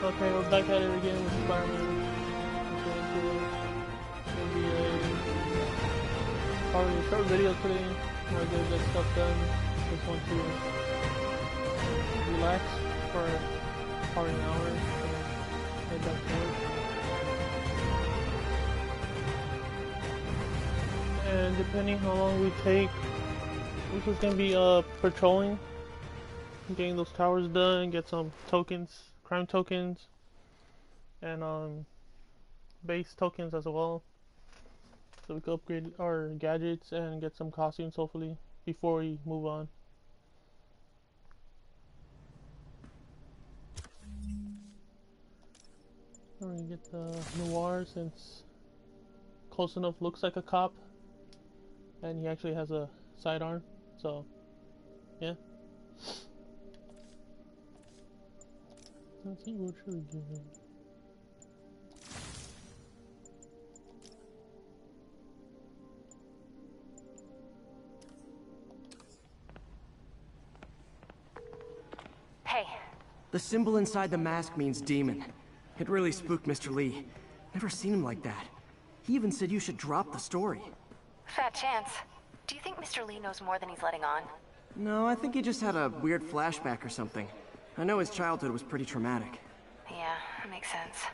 Okay, we're back at it again with Spider-Man. Gonna be probably a short video today where I get that stuff done. Just want to relax for probably an hour and head back to work. And depending how long we take, we're just gonna be patrolling, getting those towers done, get some tokens, crime tokens, and base tokens as well, so we can upgrade our gadgets and get some costumes hopefully before we move on. We're gonna get the Noir since close enough looks like a cop, and he actually has a sidearm, so yeah. Let's see, what should we give him? Hey. The symbol inside the mask means demon. It really spooked Mr. Lee. Never seen him like that. He even said you should drop the story. Fat chance. Do you think Mr. Lee knows more than he's letting on? No, I think he just had a weird flashback or something. I know his childhood was pretty traumatic. Yeah, that makes sense.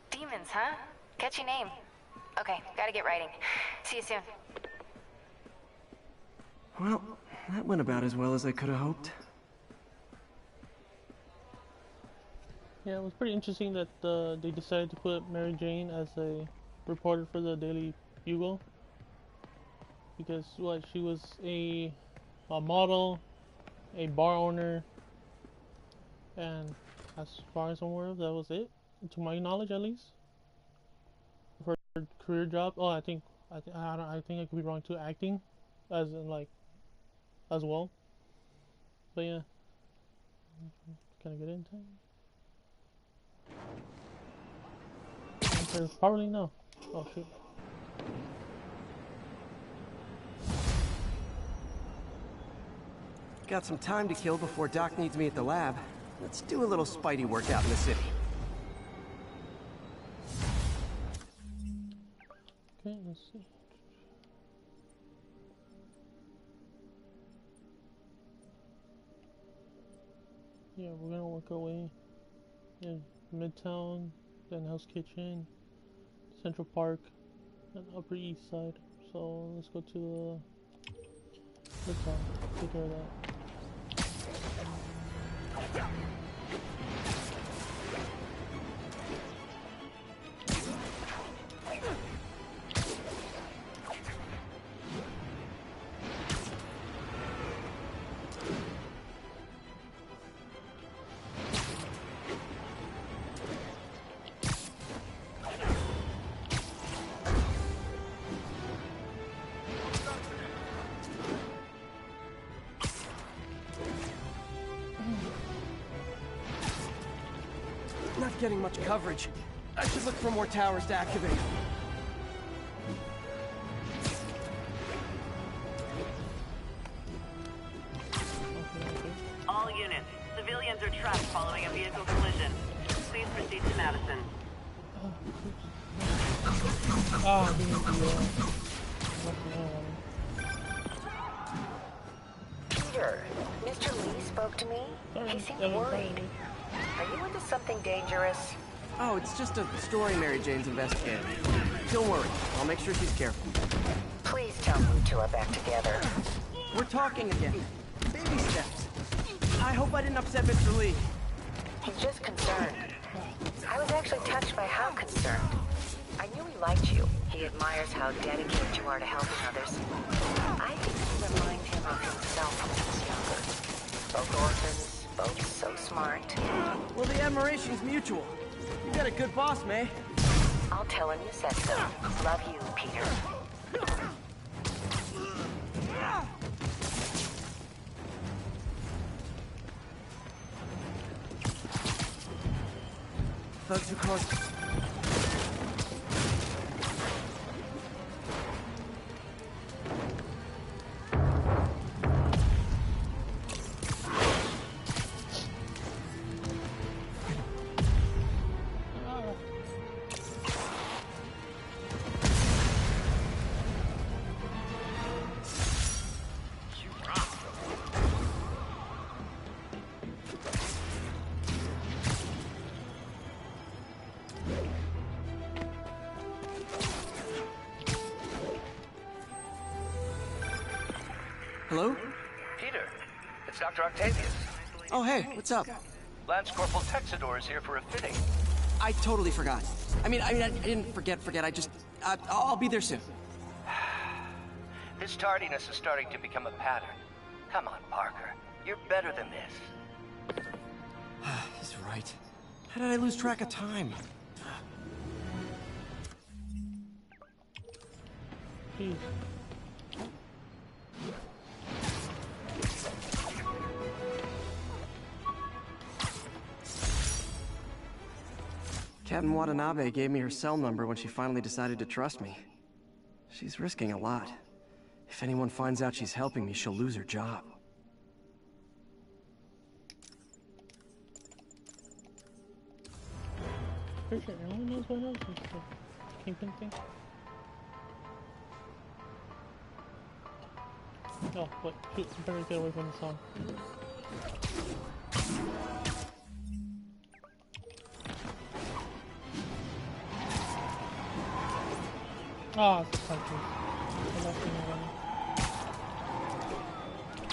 Demons, huh? Catchy name. Okay, gotta get writing. See you soon. Well, that went about as well as I could have hoped. Yeah, it was pretty interesting that they decided to put Mary Jane as a reporter for the Daily Bugle, because what, she was a model, a bar owner, and as far as I'm aware of, that was it, to my knowledge at least, for her career job. Oh, I think I think I could be wrong too. Acting, as in like, as well. But yeah, can I get in time? Probably no. Oh shoot. Got some time to kill before Doc needs me at the lab. Let's do a little Spidey workout in the city. Okay, let's see. Yeah, we're gonna work our way in Midtown, then Hell's Kitchen, Central Park, and Upper East Side. So let's go to the Midtown. Take care of that. Not getting much coverage. I should look for more towers to activate. All units, civilians are trapped following a vehicle collision. Please proceed to Madison. Peter, Mr. Lee spoke to me. He seemed worried. Are you into something dangerous? Oh, it's just a story Mary Jane's investigating. Don't worry, I'll make sure she's careful. Please tell me you two are back together. We're talking again. Baby steps. I hope I didn't upset Mr. Lee. He's just concerned. I was actually touched by how concerned. I knew he liked you. He admires how dedicated you are to helping others. I think you remind him of himself when he was younger. Both orphans, both so smart. Well, the admiration's mutual. You got a good boss, May. I'll tell him you said so. Love you, Peter. Thugs are close. Hello? Peter, it's Dr. Octavius. Oh, hey, what's up? Lance Corporal Texador is here for a fitting. I totally forgot. I didn't forget. I'll be there soon. This tardiness is starting to become a pattern. Come on, Parker. You're better than this. He's right. How did I lose track of time? Jeez. Captain Watanabe gave me her cell number when she finally decided to trust me. She's risking a lot. If anyone finds out she's helping me, she'll lose her job. Pretty sure everyone knows what else is the kingpin thing. Oh, wait, shoot, I better get away from the song. Ah, it's the punches. I left him already.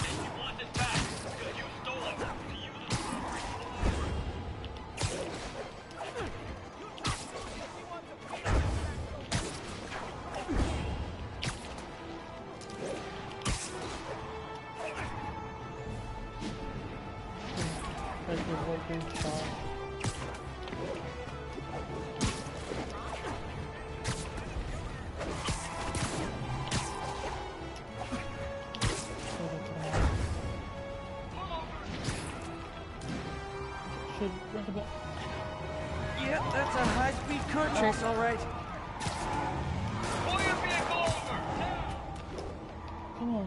You want this back, because you stole it. That's a working shot. Yep, that's a high-speed car chase, all right. Pull your vehicle over! Come on.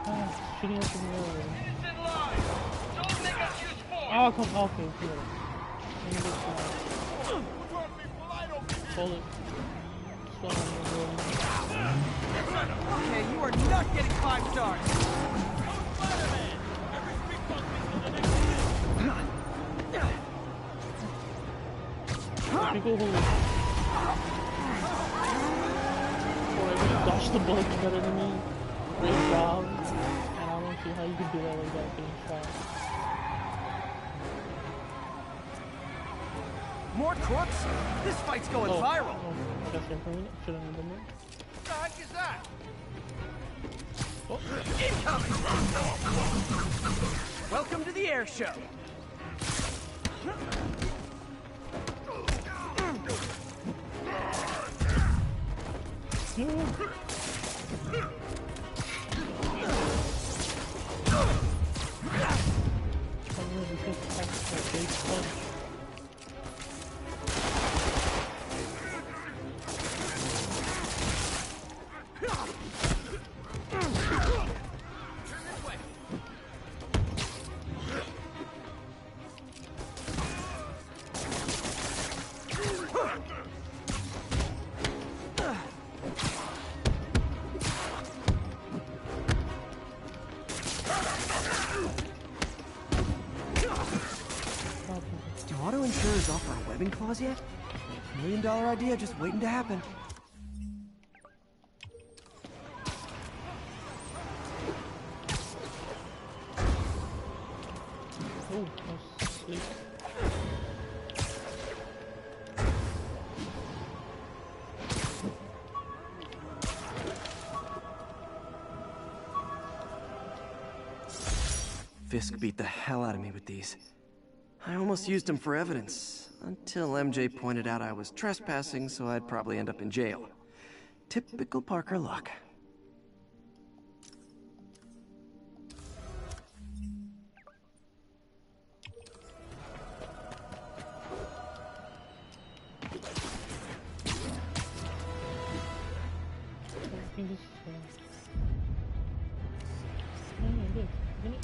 Ah, shooting up in the air already. It's in line! Don't make us use force! Oh, come on. Okay, good. Let me get some. Hold it. Swung on the Okay, you are not getting 5 stars. people who dodge the bullets better than me, great job. And I don't see how you can do that without being shot. More crooks? This fight's going viral. Oh, that's it. Should have done it. What the heck is that? Oh. Incoming! Welcome to the air show. Do auto insurers offer a webbing clause yet? $1 million idea just waiting to happen. Oh, that's sleep. Fisk beat the hell out of me with these. I almost used them for evidence, until MJ pointed out I was trespassing, so I'd probably end up in jail. Typical Parker luck. I think this is oh, yeah, good. Isn't it?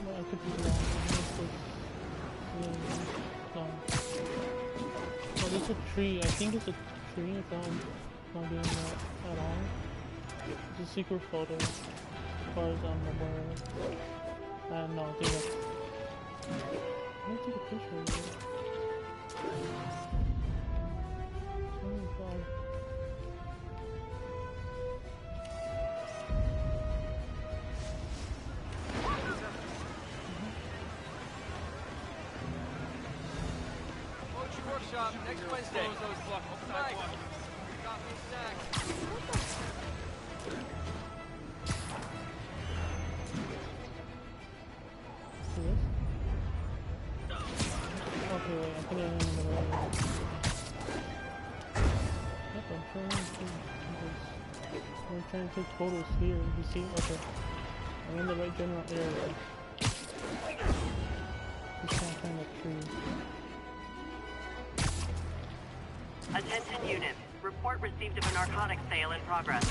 Well, I could be wrong. Oh, there's a tree. I think it's a tree if I'm not doing that at all. It's a secret photo, as far as I'm aware. No, I think that's... Let me take a picture of it. Oh god. Poetry workshop next Wednesday. Nice. Got me snacks. See this? Okay, wait, I'm putting it in the right way. Yep, I'm trying I'm trying to take photos here. You see? Okay. I'm in the right general area. Just can't find the tree. Attention units. Report received of a narcotics sale in progress.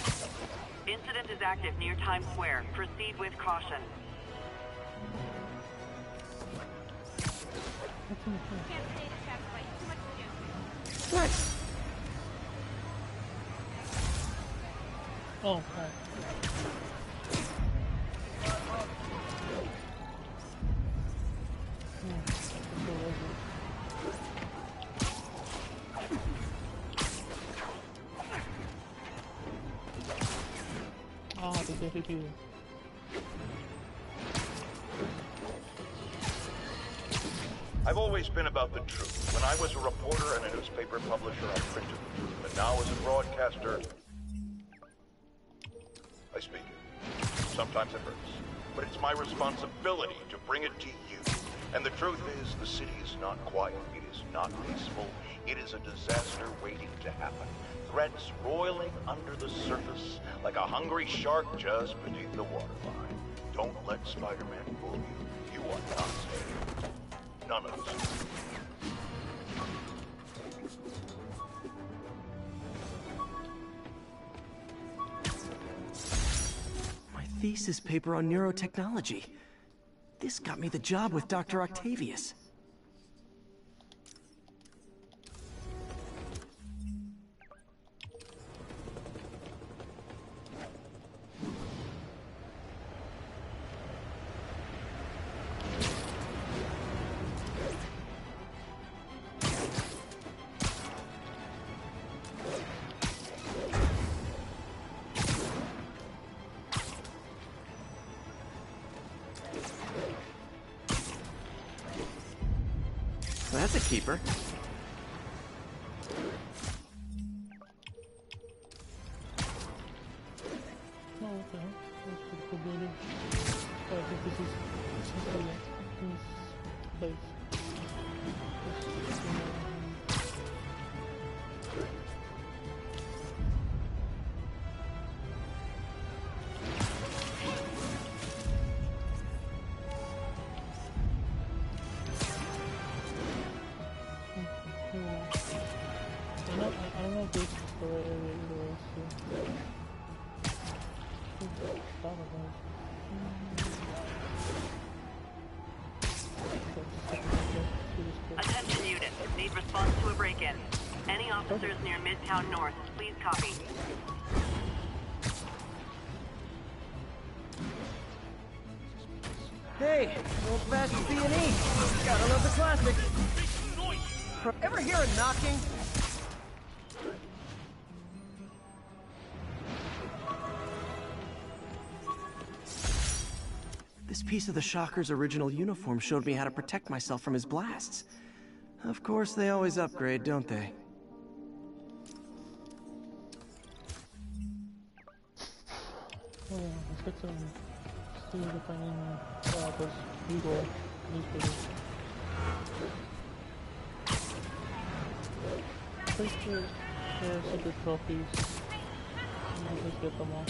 Incident is active near Times Square. Proceed with caution. What's in the tree? Can't stay distracted by too much to do. What? Oh, alright. Thank you. I've always been about the truth. When I was a reporter and a newspaper publisher, I printed the truth. But now as a broadcaster, I speak it. Sometimes it hurts. But it's my responsibility to bring it to you. And the truth is, the city is not quiet. It is not peaceful. It is a disaster waiting to happen. Threats roiling under the surface like a hungry shark just beneath the waterline. Don't let Spider-Man fool you. You are not safe. None of us. My thesis paper on neurotechnology. This got me the job with Dr. Octavius. That's a keeper. Oh, what the hell? That's pretty cool building. Oh, I think this is something like this place. I don't know if this is the right area either way, so... Thought it was. Attention units. Need response to a break-in. Any officers near Midtown North, please copy. Hey, old-fashioned B&E. Gotta love the classic. Ever hear a knocking? This piece of the Shocker's original uniform showed me how to protect myself from his blasts. Of course, they always upgrade, don't they? Oh yeah, let's get some... see if I can those legal newspapers. Pretty sure there are secret trophies. I'll just get them all.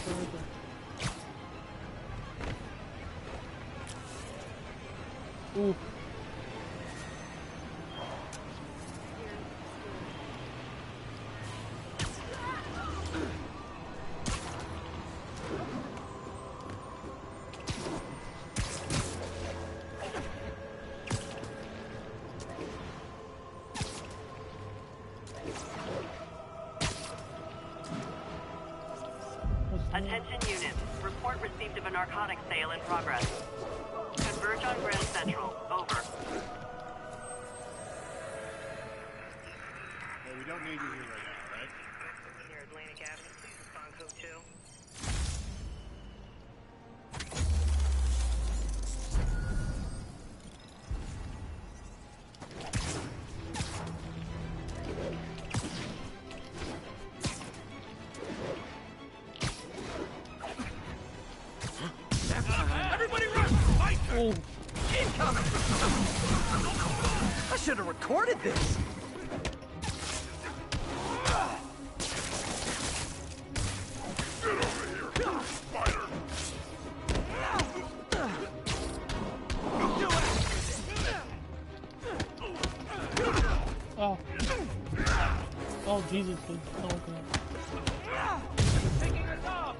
Where is it? Ooh. Attention units. Report received of a narcotics sale in progress. Converge on Grand Central. Over. Hey, we don't need you here right now, right? Near Atlantic Avenue, please respond code 2. Everybody run! Fight! Oh, Incoming! I should have recorded this! Get over here, spider! oh. Oh, Jesus, dude. Oh, okay. Taking us off!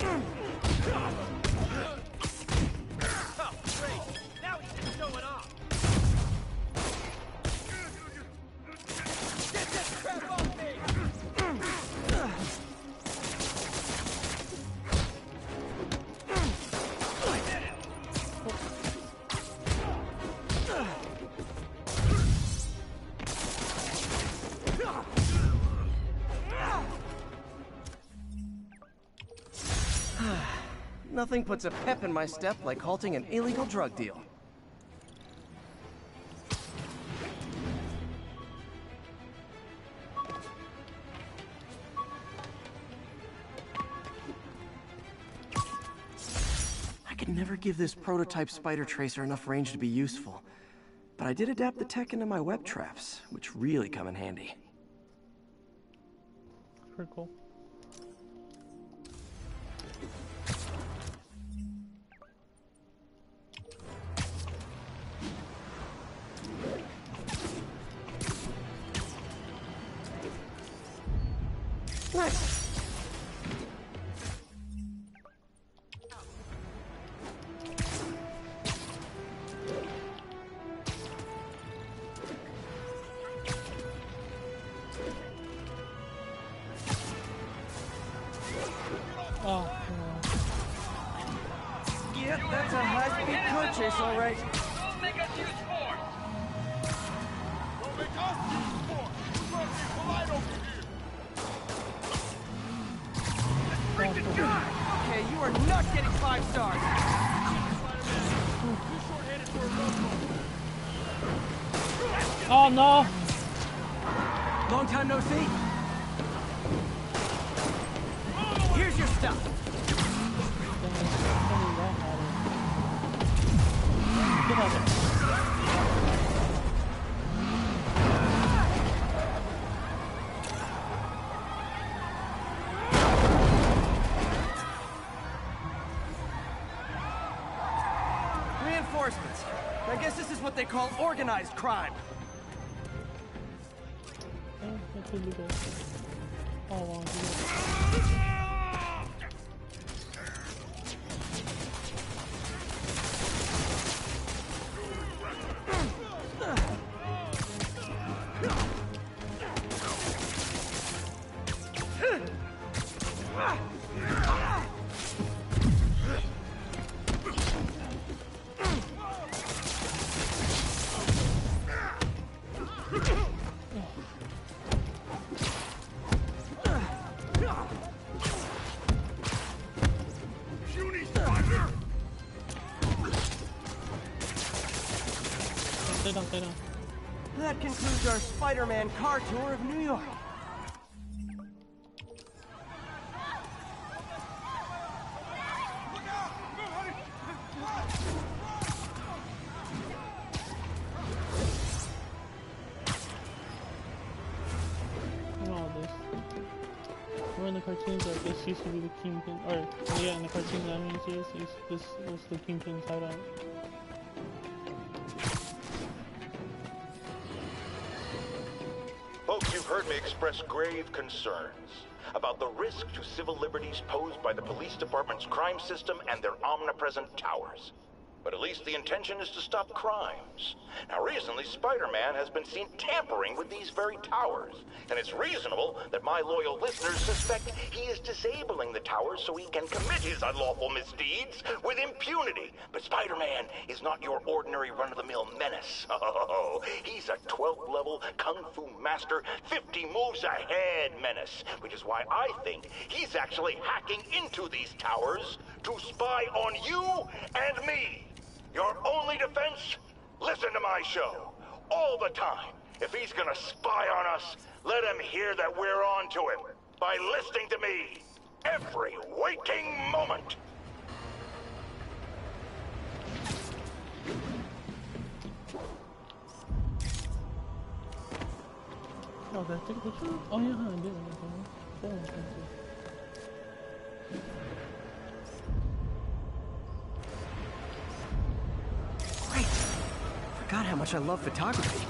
Oh, great. Now he's just showing off. Get this crap off me! I did it! Nothing puts a pep in my step like halting an illegal drug deal. I could never give this prototype spider tracer enough range to be useful, but I did adapt the tech into my web traps, which really come in handy. Pretty cool. Nice. Oh, Yep, that's a high-speed car chase, all right. Don't make us use force! Don't make us use force! We're trying to be polite over here! Okay, you are not getting 5 stars. Too short-handed for a road. oh no! Long time no see. Here's your stuff. Get out of there. Reinforcements. I guess this is what they call organized crime. Oh, that could be good. Oh, wow. Puny spider! Stay down, stay down. That concludes our Spider-Man car tour of New York. Remember in the cartoons that this used to be the Kingpin, or yeah, in the cartoons and anime series, this was the Kingpin's hideout. Folks, you've heard me express grave concerns about the risk to civil liberties posed by the police department's crime system and their omnipresent towers. But at least the intention is to stop crimes. Now, recently, Spider-Man has been seen tampering with these very towers, and it's reasonable that my loyal listeners suspect he is disabling the towers so he can commit his unlawful misdeeds with impunity. But Spider-Man is not your ordinary run-of-the-mill menace. Oh, he's a 12th level Kung Fu master, 50 moves ahead menace, which is why I think he's actually hacking into these towers to spy on you and me. Your only defense? Listen to my show. All the time. If he's gonna spy on us, let him hear that we're on to him. By listening to me. Every waking moment. Oh, did I take a picture? Oh yeah, I did. That was fancy. Great! Forgot how much I love photography.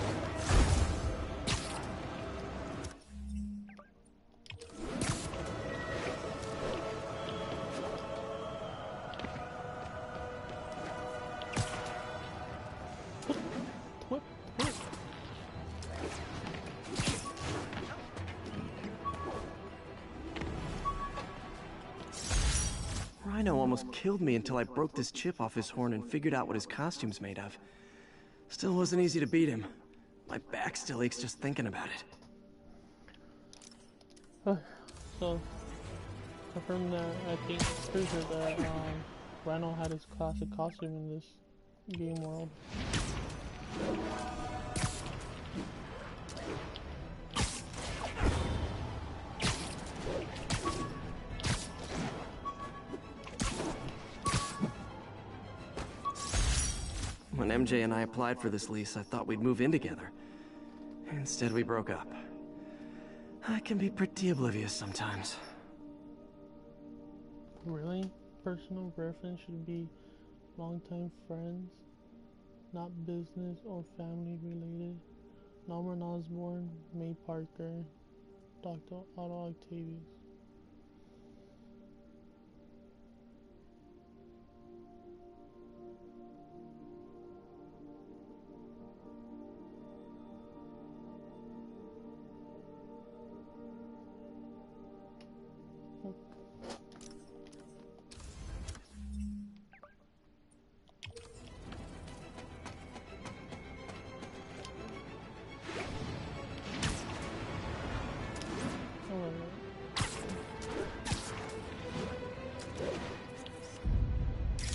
What? Rhino almost killed me until I broke this chip off his horn and figured out what his costume's made of. Still wasn't easy to beat him. My back still aches just thinking about it. So, from that, I think it's pretty sure that Rhino had his classic costume in this game world. When MJ and I applied for this lease, I thought we'd move in together. Instead, we broke up. I can be pretty oblivious sometimes. Really? Personal reference should be longtime friends, not business or family related. Norman Osborn, May Parker, Dr. Otto Octavius.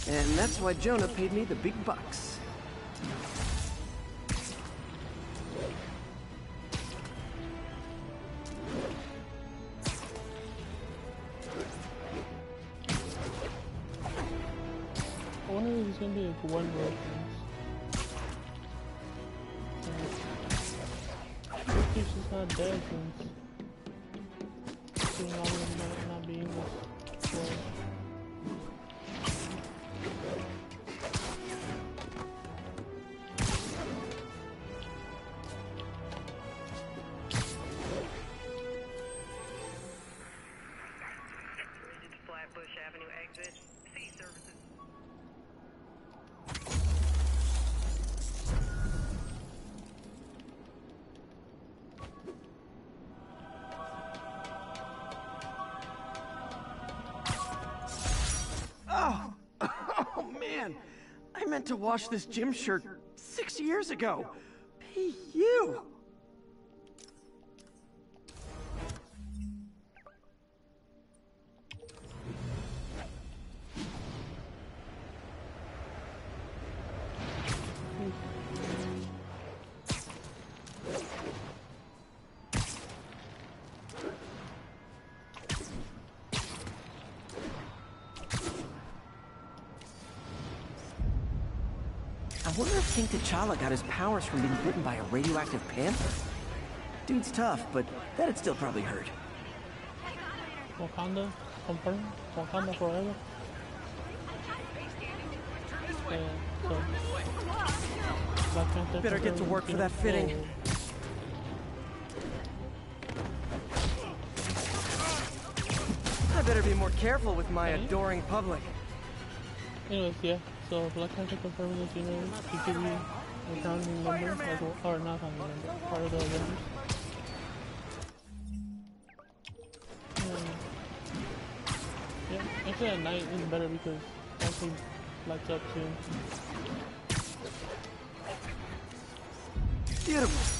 And that's why Jonah paid me the big bucks. I wonder if it's gonna be like one reference. If she's not dead, since she's not being this world. Flatbush Avenue exit. C services. Oh man! I meant to wash this gym shirt 6 years ago. Hey, you! I wonder if King T'Challa got his powers from being bitten by a radioactive panther. Dude's tough, but that'd still probably hurt. Wakanda, confirmed. Wakanda forever. So Black Panther Better get to work for that fitting. I better be more careful with my adoring public. Anyways, yeah. So Black Panther confirming this unit to give you a founding member as well, or not founding member, part of the Avengers. Yeah, actually at night is better because it actually lights up too. Beautiful.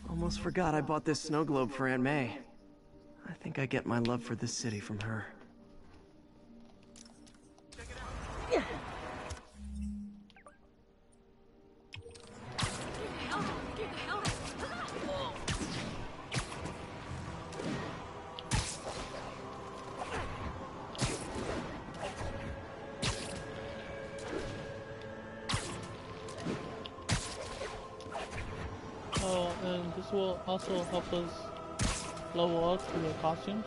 Almost forgot I bought this snow globe for Aunt May. I think I get my love for this city from her. Oh, and this will also help us level up to the costumes.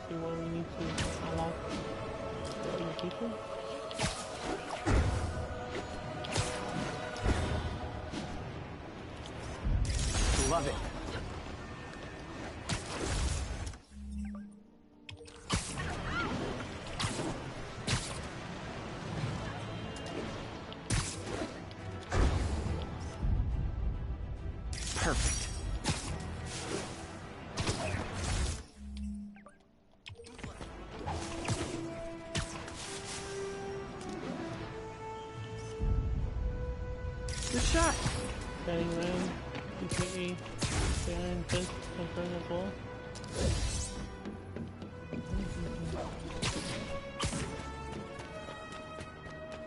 See what we need to unlock in the future. Love it. Perfect. Good shot. Batting ram, DPE, Baron Fist, confirmed as well.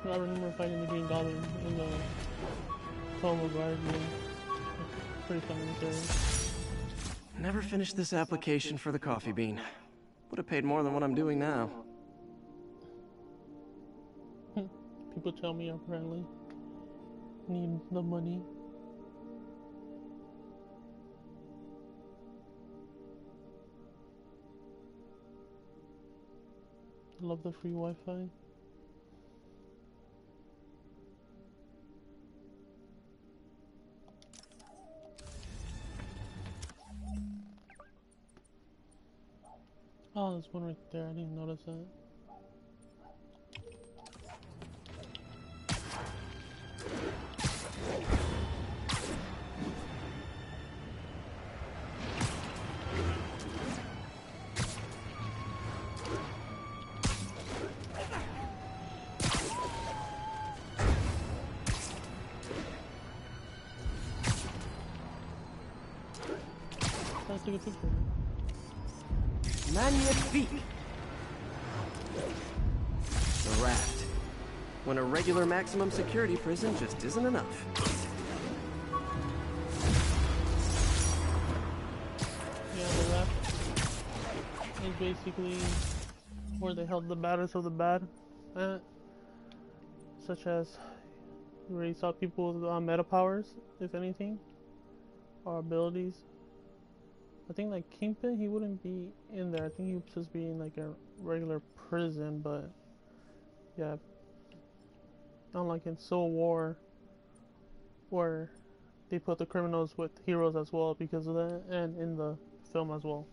I remember fighting the Green Goblin in the Tomo Guard game. Pretty fun in this area. Never finished this application for the coffee bean. Would have paid more than what I'm doing now. People tell me apparently need the money. Love the free Wi-Fi. Oh, there's one right there. I didn't notice that. Let's take a picture. Magnifique! The raft. When a regular maximum security prison just isn't enough. Yeah, the raft is basically where they held the baddest of the bad at. Such as where you saw people with meta powers, if anything, or abilities. I think like Kingpin, he wouldn't be in there. I think he would just be in like a regular prison, but yeah, unlike in Civil War, where they put the criminals with heroes as well because of that, and in the film as well.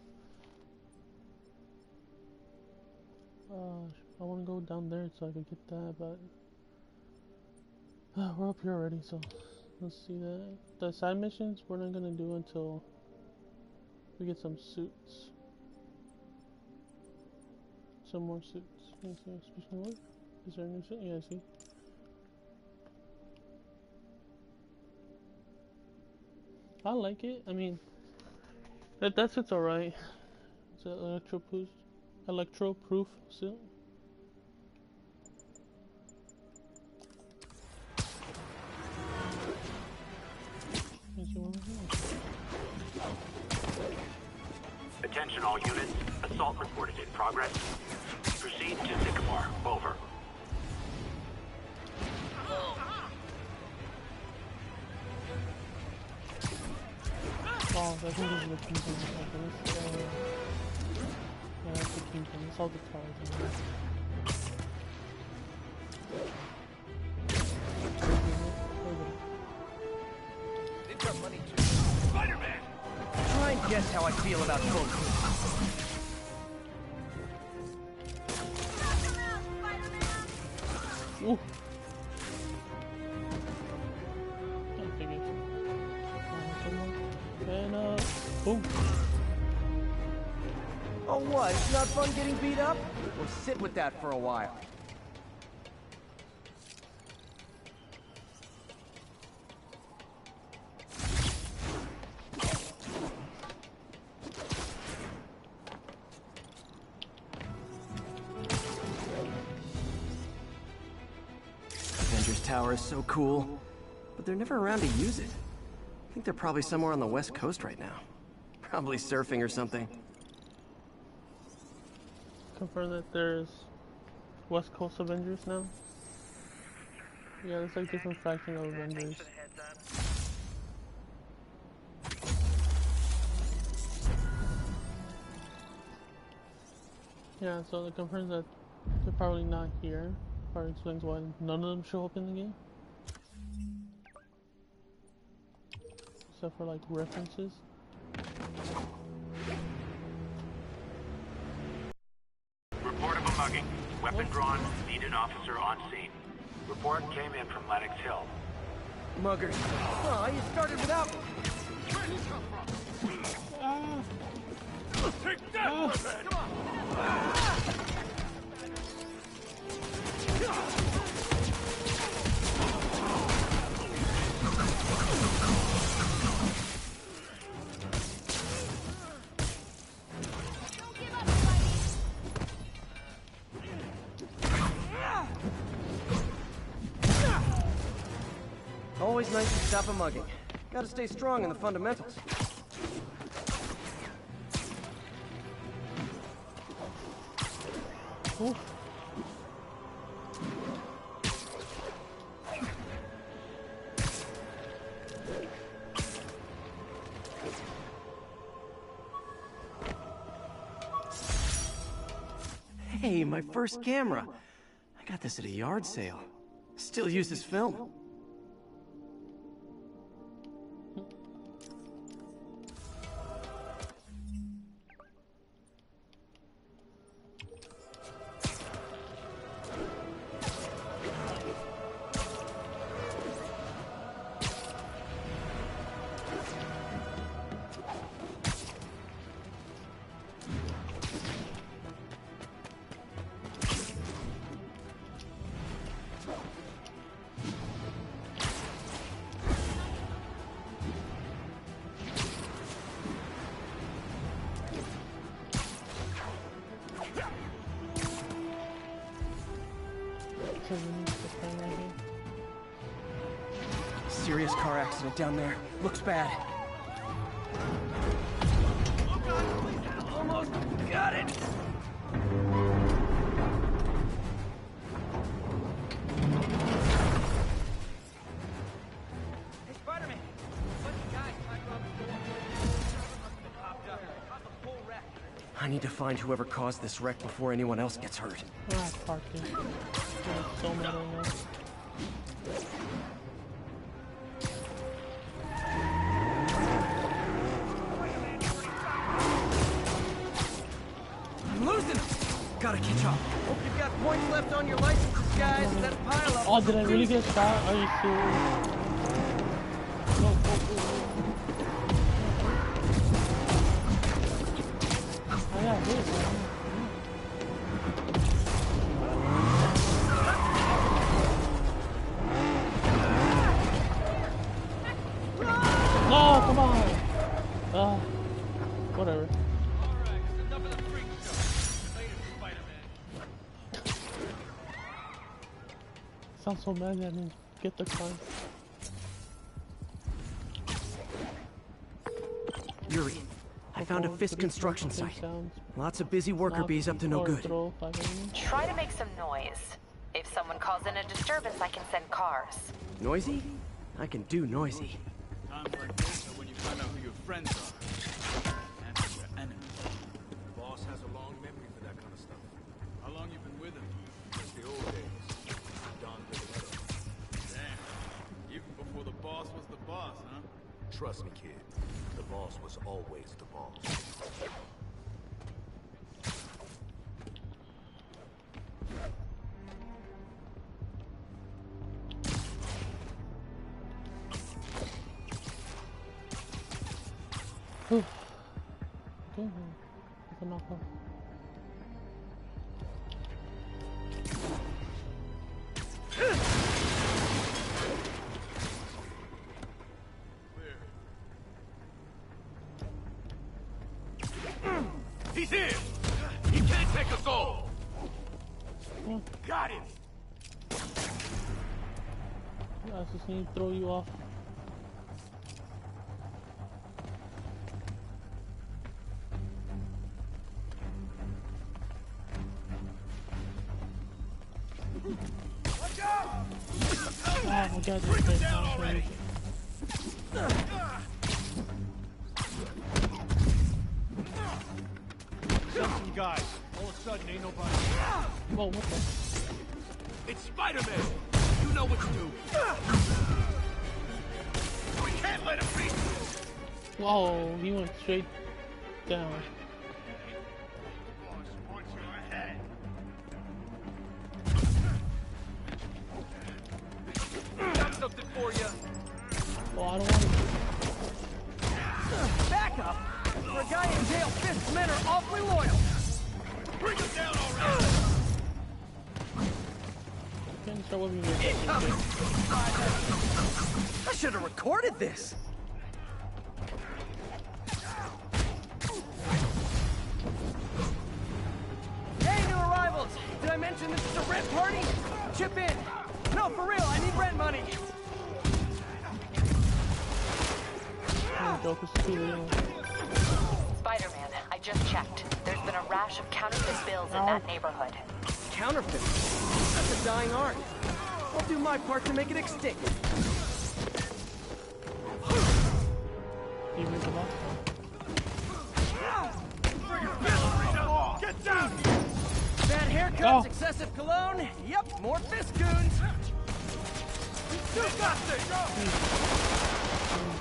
I want to go down there so I could get that, but we're up here already, so let's see that. The side missions we're not gonna do until we get some suits. Some more suits. Is there a new suit? Yeah, I see. I like it. I mean, that suit's alright. It's an electro-proof suit. Attention all units. Assault reported in progress. Proceed to Sycamore. Over. Oh, I think this is looking like this. It's all the cars. They've got money too. Spider-Man! Try and guess how I feel about folks. Ooh. And boom. Oh what? It's not fun getting beat up? Well, sit with that for a while. Avengers Tower is so cool, but they're never around to use it. I think they're probably somewhere on the West Coast right now. Probably surfing or something. Confirm that there's West Coast Avengers now. Yeah, there's like different faction of Avengers. Yeah, so it confirms that they're probably not here. Probably explains why none of them show up in the game. Except for like references. Report of a mugging. Weapon drawn. Need an officer on scene. Report came in from Lenox Hill. Muggers. Oh, you started without me. Where did he come from? Take that, weapon! Come on! Always nice to stop a mugging. Gotta stay strong in the fundamentals. Ooh. Hey, my first camera. I got this at a yard sale. Still uses film. Serious car accident down there. Looks bad. Almost got it! Hey, Spider-Man! Bunch of guys climbed up the door. Hopped up. Caused a whole wreck. I need to find whoever caused this wreck before anyone else gets hurt. Ah, parking. So mad right now. Gotta catch up. Hope you've got points left on your licenses, guys. That pile up. Oh, did I really get shot? Are you serious? No, I got hit, man. No, come on. Whatever. Sounds so mad at me. Get the car. Yuri, I found a Fisk construction site. Lots of busy worker bees up to no good. Try to make some noise. If someone calls in a disturbance, I can send cars. Noisy? I can do noisy. Times like this are when you find out who your friends are and who your enemies. The boss has a long memory for that kind Trust me, kid. The boss was always the boss. Okay, we can knock off. He's in! He can't take us all! Got him! I just need to throw you off. Watch out! Oh my god, this is down already! Listen, you guys. All of a sudden, ain't nobody. Whoa, what the? It's Spider-Man! You know what to do! We can't let him beat us! Whoa, he went straight down. Got something for you! Oh, I don't want to. Back up! For a guy in jail, Fisk's men are awfully loyal! Bring him down already! Can't start with me. I should have recorded this! Hey, new arrivals! Did I mention this is a rent party? Chip in! No, for real, I need rent money! Joke is too real. Spider-Man, I just checked. There's been a rash of counterfeit bills in that neighborhood. Counterfeit? That's a dying art. I'll do my part to make it extinct. You read the box? Get down! Bad haircuts, excessive cologne. Yep, more Fisk goons. You got this!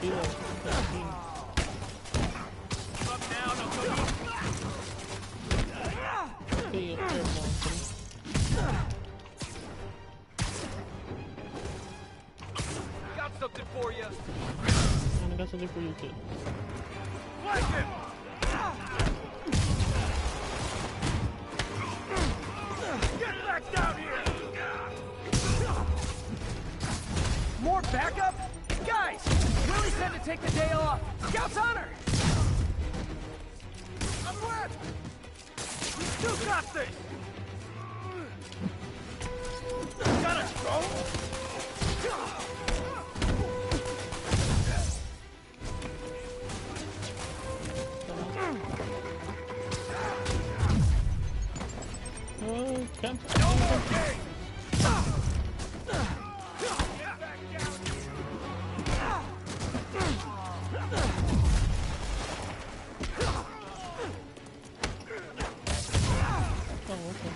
Be like 15. Up now, no go Be up there, Monty. Got something for you! And I got something for you too. Flank him! Get back down here! More backup? Guys, Willie said to take the day off. Scout's honor! I'm wet! You got this! Got us, bro! Oh, can't. No more games! Oh, okay.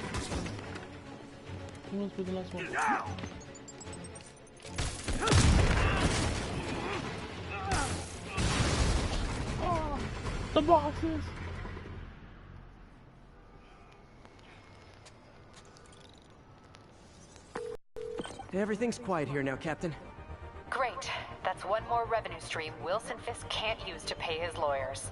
He must be the last one. Oh, the boxes! Everything's quiet here now, Captain. Great. That's one more revenue stream Wilson Fisk can't use to pay his lawyers.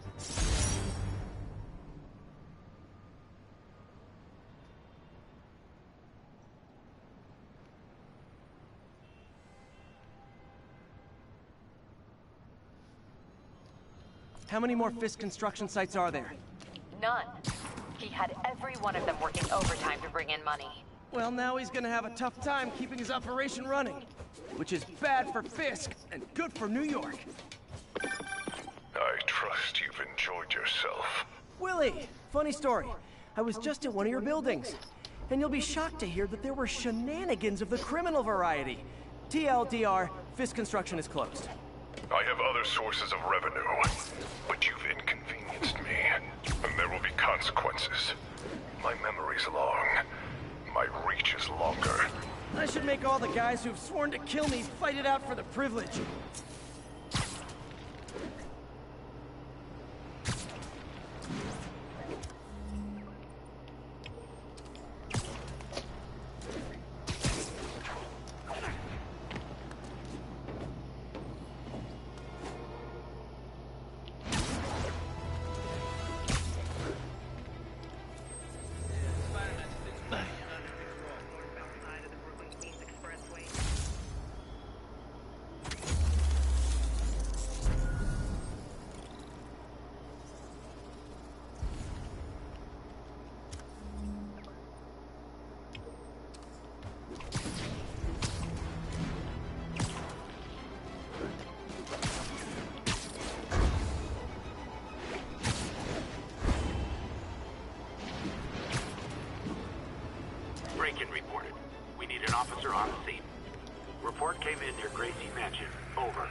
How many more Fisk construction sites are there? None. He had every one of them working overtime to bring in money. Well, now he's gonna have a tough time keeping his operation running. Which is bad for Fisk and good for New York. I trust you've enjoyed yourself. Willie, funny story. I was just at one of your buildings. And you'll be shocked to hear that there were shenanigans of the criminal variety. TLDR, Fisk construction is closed. I have other sources of revenue, but you've inconvenienced me, and there will be consequences. My memory's long. My reach is longer. I should make all the guys who've sworn to kill me fight it out for the privilege. reported. We need an officer on the scene. Report came in near Gracie Mansion. Over.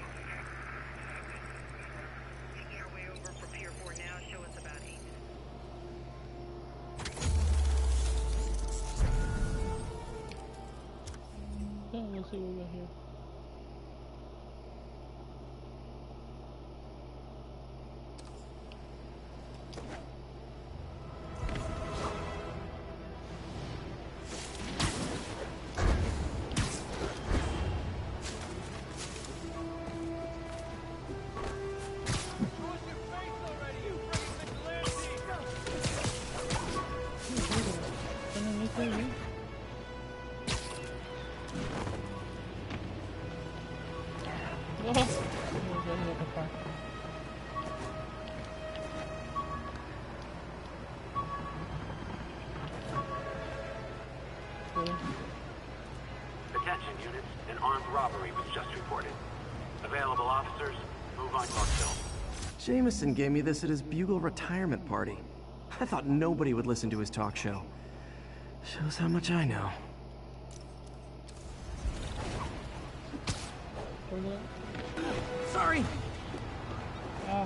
Making our way over for Pier 4 now. Show us about 8 minutes. Okay, let's see what we got here. Attention units, an armed robbery was just reported. Available officers, move on Northville. Jameson gave me this at his Bugle retirement party. I thought nobody would listen to his talk show. Shows how much I know. Sorry! Ah.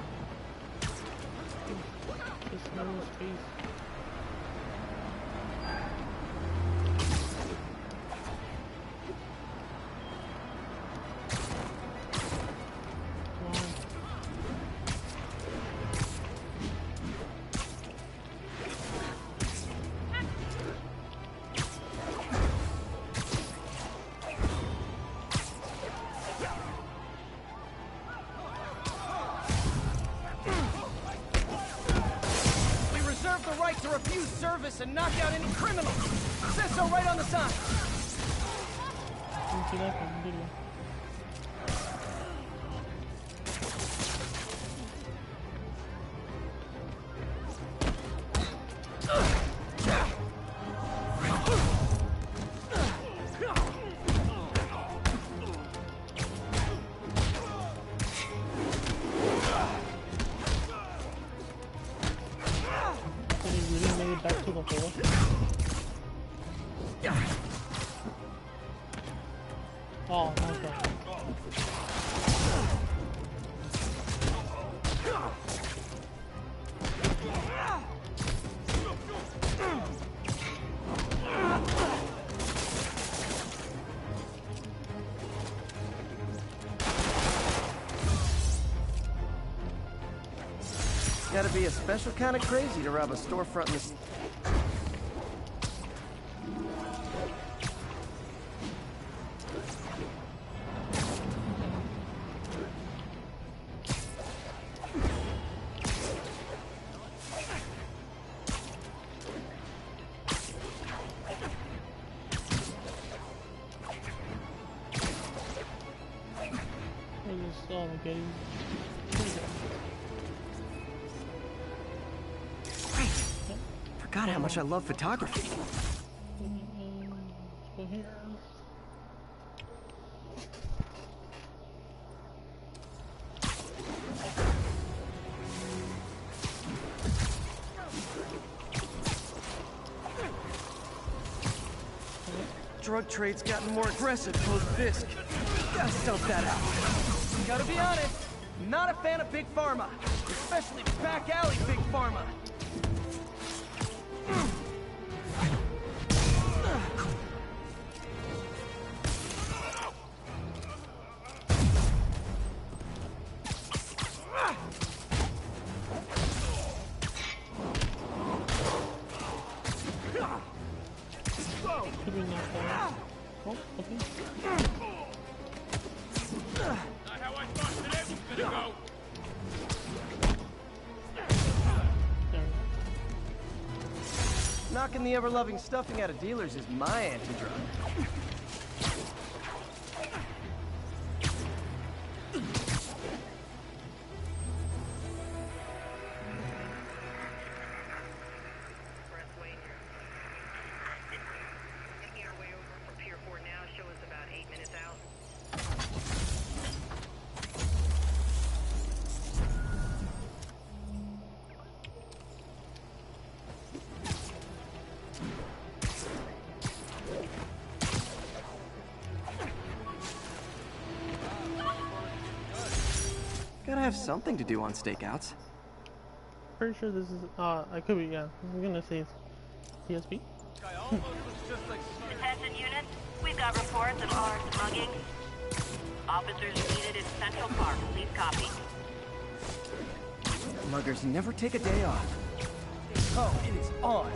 This narrow space. To refuse service and knock out any criminals. Says so right on the sign. Back to the hole. Oh, my God. Gotta be a special kind of crazy to rob a storefront in this. Forgot how much I love photography. Go here. Drug trade's gotten more aggressive post-Fisk. Gotta stomp that out. Gotta be honest, not a fan of Big Pharma. Especially back alley Big Pharma. Oh, okay. Not how I thought today was gonna go. Knocking the ever-loving stuffing out of dealers is my anti-drug. Making our way over for Pier 4 now. Show us about 8 minutes out. Gotta have something to do on stakeouts. Pretty sure this is, I could be, yeah. I'm gonna say it's PSP. Attention units, we've got reports of armed mugging. Officers needed in Central Park. Please copy. Muggers never take a day off. Oh, it is on.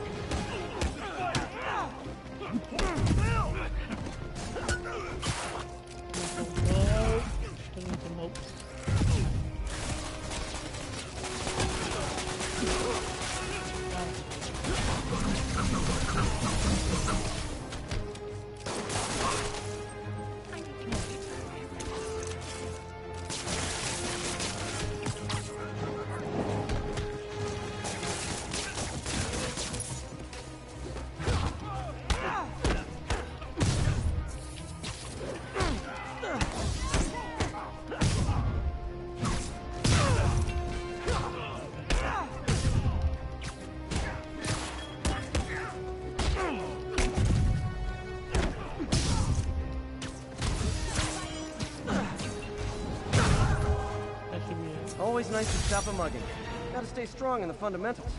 I need some help. Always nice to stop a mugging. Gotta stay strong in the fundamentals.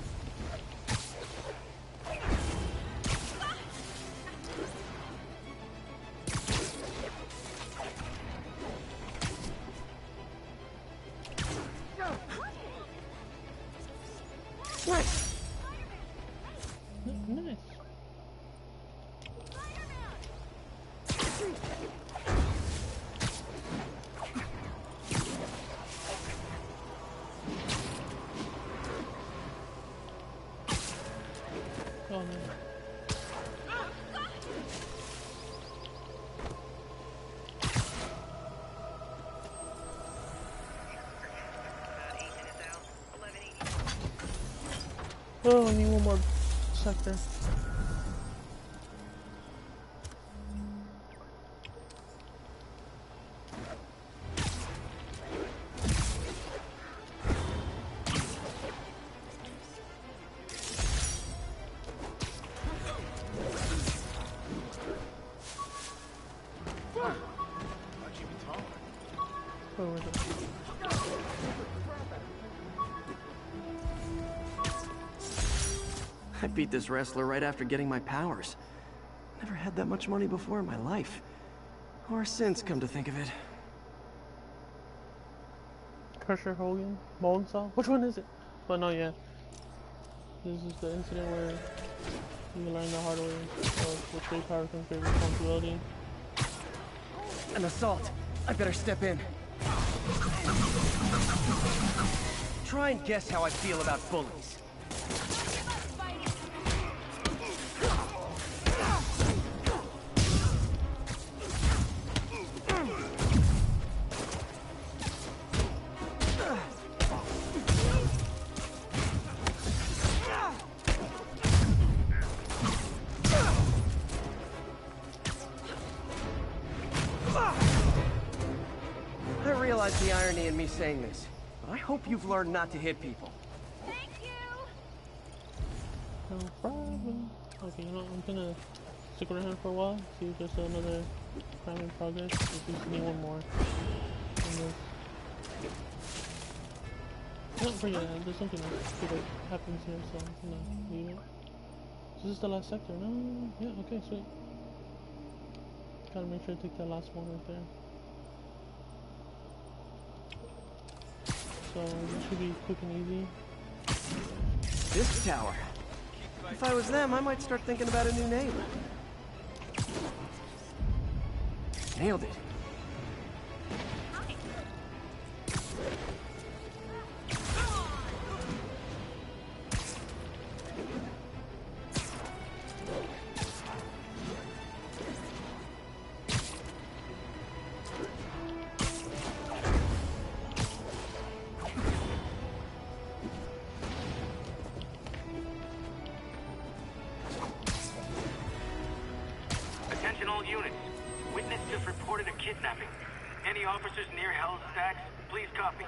Nice. Nice. Oh, no. Oh, I need one more sector. Where was it? I beat this wrestler right after getting my powers. Never had that much money before in my life. Or since, come to think of it. Crusher Hogan? Molten Saw? Which one is it? But no, yeah. This is the incident where you learn the hard way with great power comes great responsibility. An assault. I better step in. Try and guess how I feel about bullies. I realize the irony in me saying this, but I hope you've learned not to hit people. Thank you. No problem. Okay, you know, I'm gonna stick around for a while, see if there's another crime in progress. If we need one more. Oh, but yeah, there's something else that happens here, so I'm gonna leave it. So this is the last sector, no? Yeah, okay, sweet. Gotta make sure I take that last one right there. So this should be quick and easy. This tower. If I was them, I might start thinking about a new name. Nailed it. Attention all units. Witness just reported a kidnapping. Any officers near Hell's Stacks, please copy.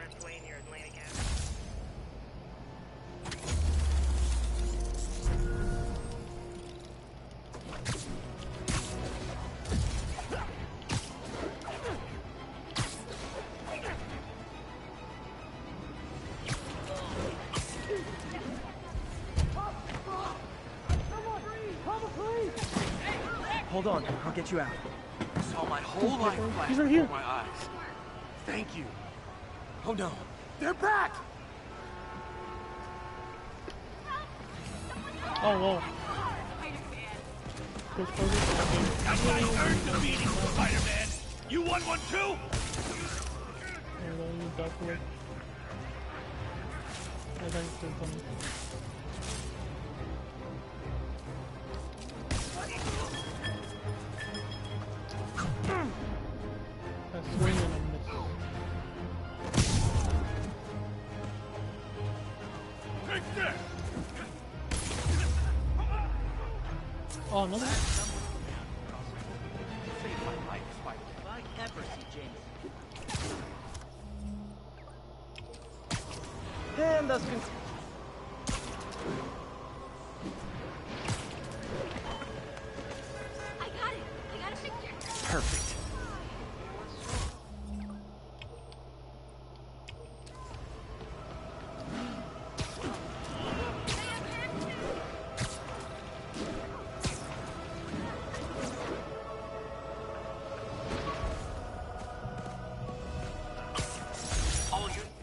Hold on, I'll get you out. I saw my whole life flash He's right before here. my eyes. Thank you. Oh no. They're back! Oh, whoa. That guy earned the beating, Spider-Man! You want one too? Take that! Oh, another one? Save my life, Spider-Man. If I ever see James. And thus I got it. I got a picture. perfect.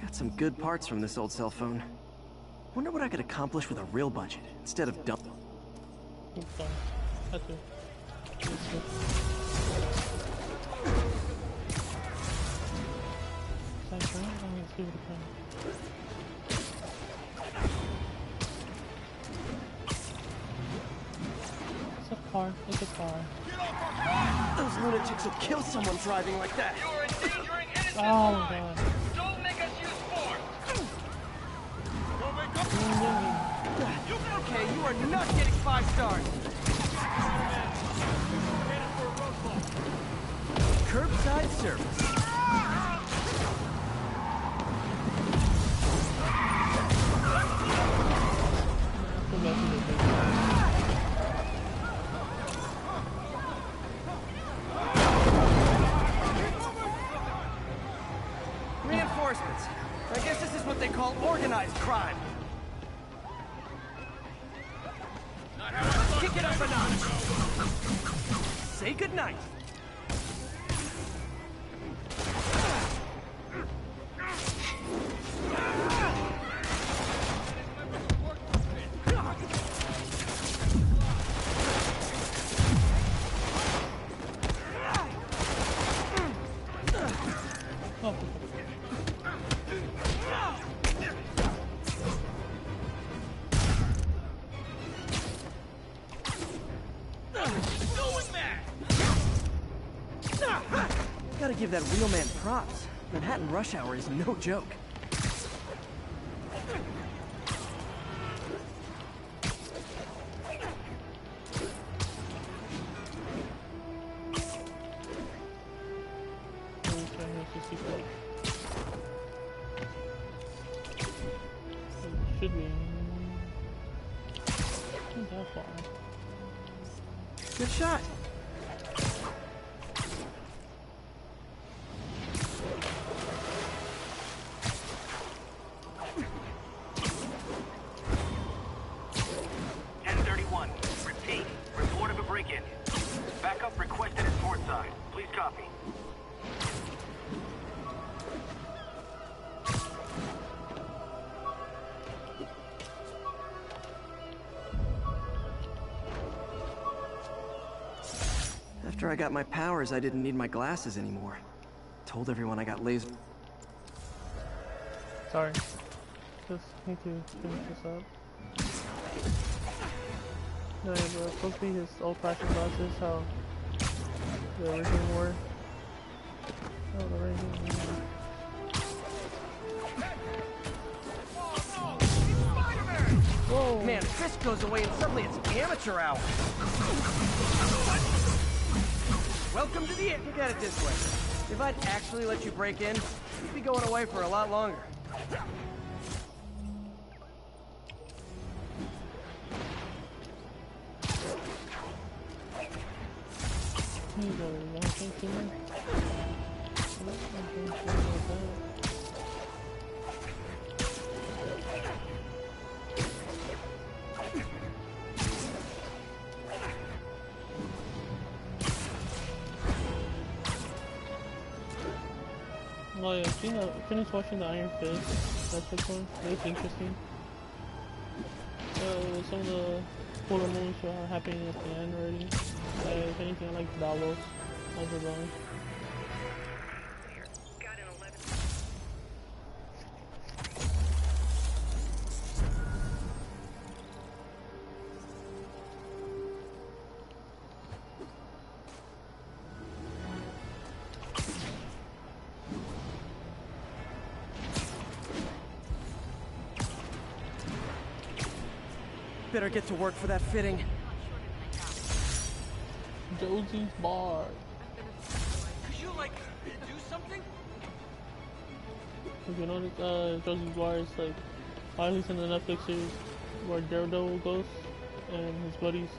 Got some good parts from this old cell phone. Wonder what I could accomplish with a real budget instead of dump. Oops, sorry. That's it. Let's give it a try. It's a car. It's a car. Those lunatics will kill someone driving like that. You're endangering innocent Oh my lives! god. Don't make us use force! Don't make up Okay, you are not getting 5 stars. Curbside service. Reinforcements. I guess this is what they call organized crime. Kick it up a notch. Say goodnight. Gotta give that real man props. Manhattan rush hour is no joke. Should be. Not that far. Good shot. Backup requested at portside. Please copy. After I got my powers, I didn't need my glasses anymore. Told everyone I got laser. Sorry. Just need to finish this up. No, yeah, but it's supposed to be his old-fashioned glasses, how the original were. Oh, the original. Whoa! Man, Fisk goes away and suddenly it's amateur hour. Welcome to the end. Look at it this way. If I'd actually let you break in, you'd be going away for a lot longer. Here you go, you want to think here? Oh yeah, finished watching the Iron Fist Netflix one. It was interesting. Some of the cooler moments are happening at the end already. If anything, I like Davos as a villain. Better get to work for that fitting. Josie's bar. Could you, like, do something? If you notice, Josie's bar is like, at least in the Netflix series, where Daredevil goes and his buddies.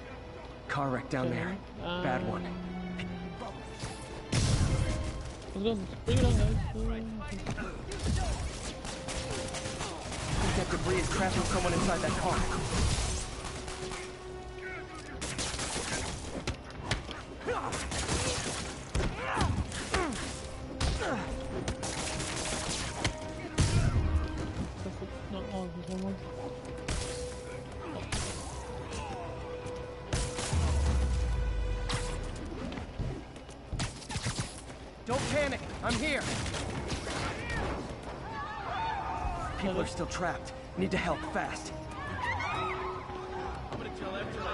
Car wreck down there. Bad one. Let's go. Bring it on, guys. I think that debris is trapping someone inside that car. Don't panic, I'm here. People are still trapped. Need to help fast. I'm gonna tell everyone.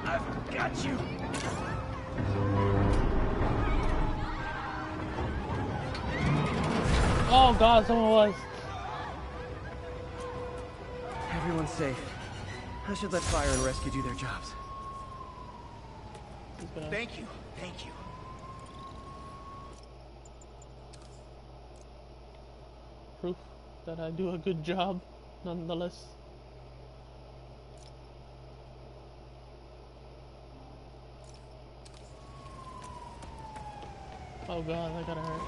I've got you. Oh god, someone was. Everyone's safe. I should let fire and rescue do their jobs. Thank you. Thank you. Proof that I do a good job, nonetheless. Oh god, that gotta hurt.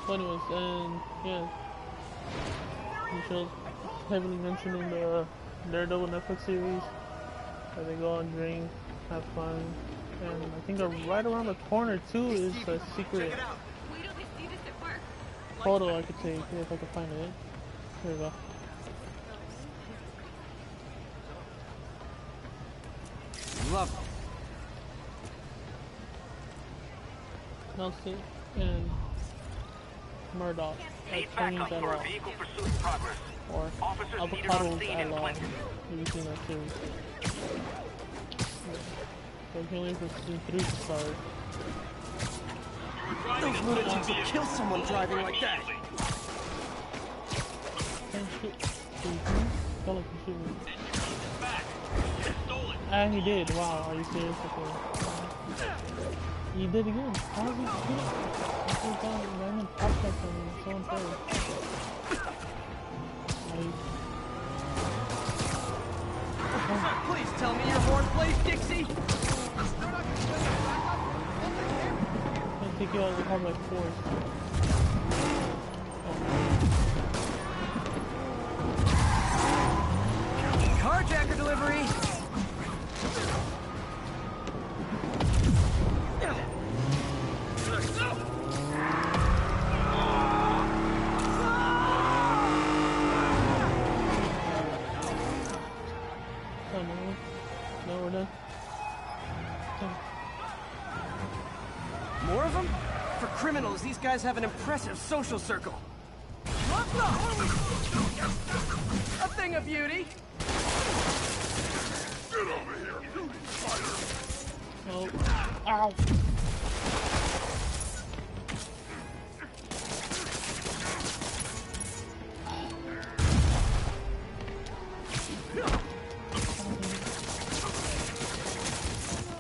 But anyways, and yeah, he shows heavily mentioned in the Daredevil Netflix series that they go and drink, have fun, and I think right around the corner too is a secret photo I could take if I could find it. Here we go. Love Nelson and Murdoch are turning that off. Or avocados I love. Have you seen that series? So I can't wait for season 3 to start. those lunatics will kill someone driving like that. Can't shoot. Felt like he shoot me. And he did. Wow, are you serious? Okay. He did again. How did he shoot it? I thought that random pop up on me. So unfair. Please tell me your horn plays, Dixie. I'll take you out of the car by force. Carjacker delivery. No, we're done. More of them? For criminals, these guys have an impressive social circle. What's up? A thing of beauty. Get over here, beauty spider. Oh. Ow.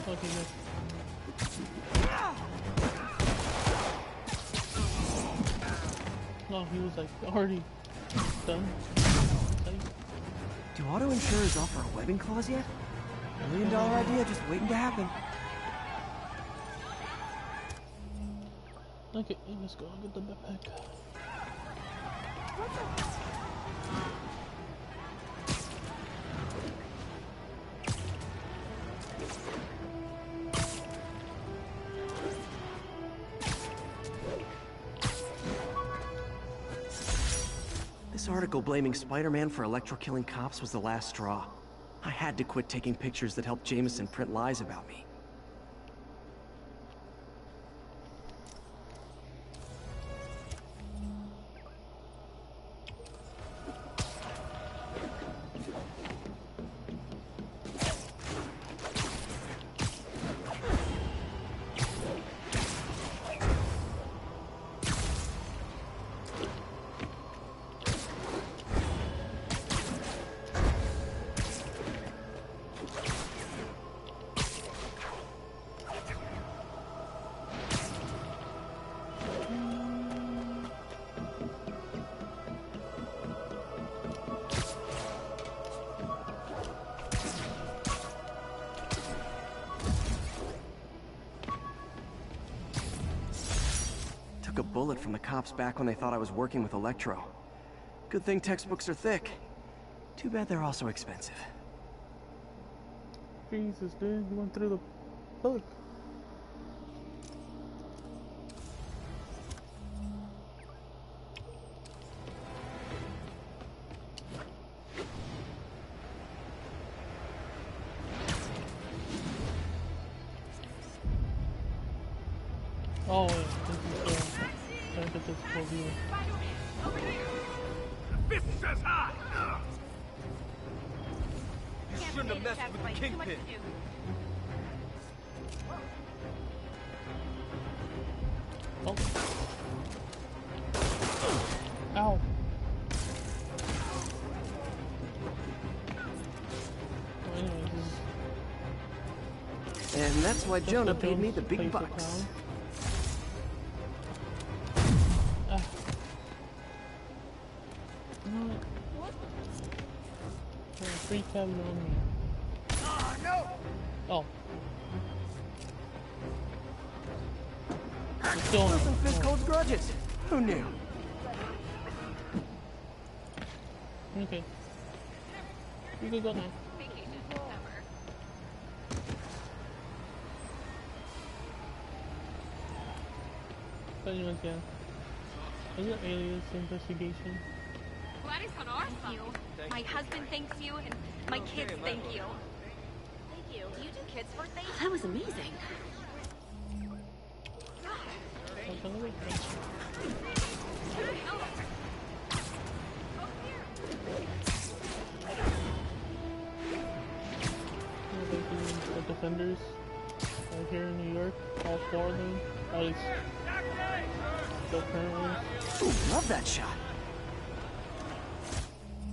Okay, good. No, he was like already done. Do auto insurers offer a webbing clause yet? $1 million idea just waiting to happen. Okay, let's go get the backpack. article blaming Spider-Man for electro-killing cops was the last straw. I had to quit taking pictures that helped Jameson print lies about me. Took a bullet from the cops back when they thought I was working with Electro. Good thing textbooks are thick. Too bad they're also expensive. Jesus, dude, you went through the book. Oh, wait, this is trying to get this full view. Fist says hi! You shouldn't have messed with the Kingpin. Oh. Ow. Well, anyways, And that's why Jonah paid me the big bucks. Free cabin on me. Oh, no! Oh. Still Wilson Fisk holds grudges. Who knew? Okay. You can go now. But anyways, yeah. Is it alias investigation? Glad it's on our side. My husband thanks you, and my kids thank you. Thank you. Do you do kids' birthdays? That was amazing. The defenders right here in New York, all 4 of them, at least the current ones. Ooh, love that shot.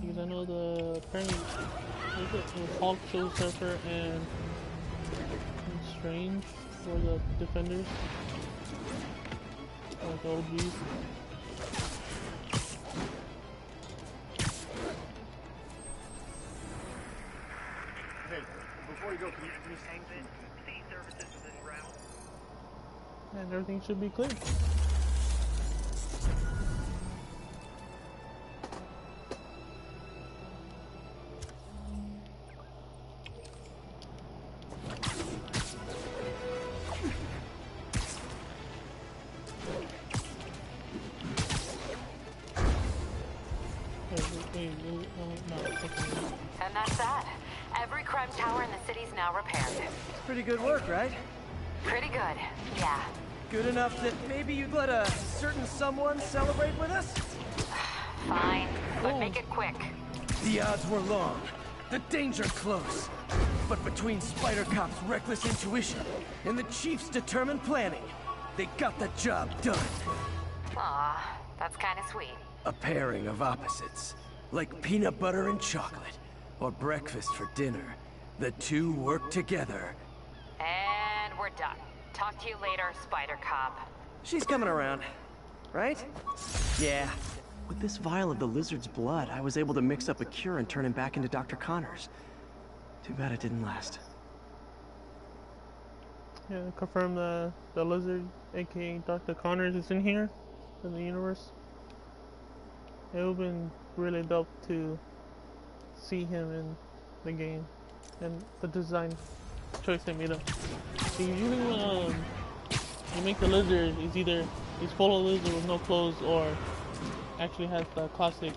Because I know the apparently it was Hulk, Silver Surfer, and Strange were the defenders, like the OGs. Hey, before you go, can you exit C services within route? And everything should be clear. And that's that. Every crime tower in the city's now repaired. Pretty good work, right? Pretty good, yeah. Good enough that maybe you'd let a certain someone celebrate with us? Fine, but make it quick. The odds were long, the danger close. But between Spider Cop's reckless intuition and the Chief's determined planning, they got the job done. Aw, that's kind of sweet. A pairing of opposites, like peanut butter and chocolate, or breakfast for dinner. The two work together. And we're done. Talk to you later, Spider Cop. She's coming around, right? Yeah. With this vial of the lizard's blood, I was able to mix up a cure and turn him back into Dr. Connors. Too bad it didn't last. Yeah, confirm the lizard, aka Dr. Connors, is in here, in the universe. It would have been really dope to see him in the game, and the design choice they made up. So usually when you make the lizard, he's either he's full of lizard with no clothes, or actually has the classic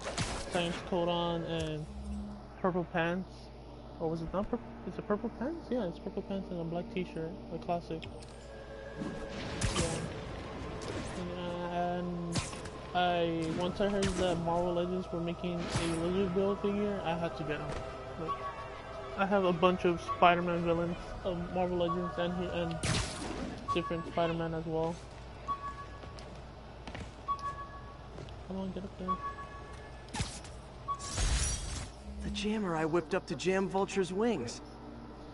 science coat on and purple pants. Or was it not purple? Is it purple pants? Yeah, it's purple pants and a black t-shirt. A classic. Yeah. And once I heard that Marvel Legends were making a Lizard Bill figure, I had to get him. Like, I have a bunch of Spider-Man villains of Marvel Legends and different Spider-Man as well. Come on, get up there. The jammer I whipped up to jam Vulture's wings.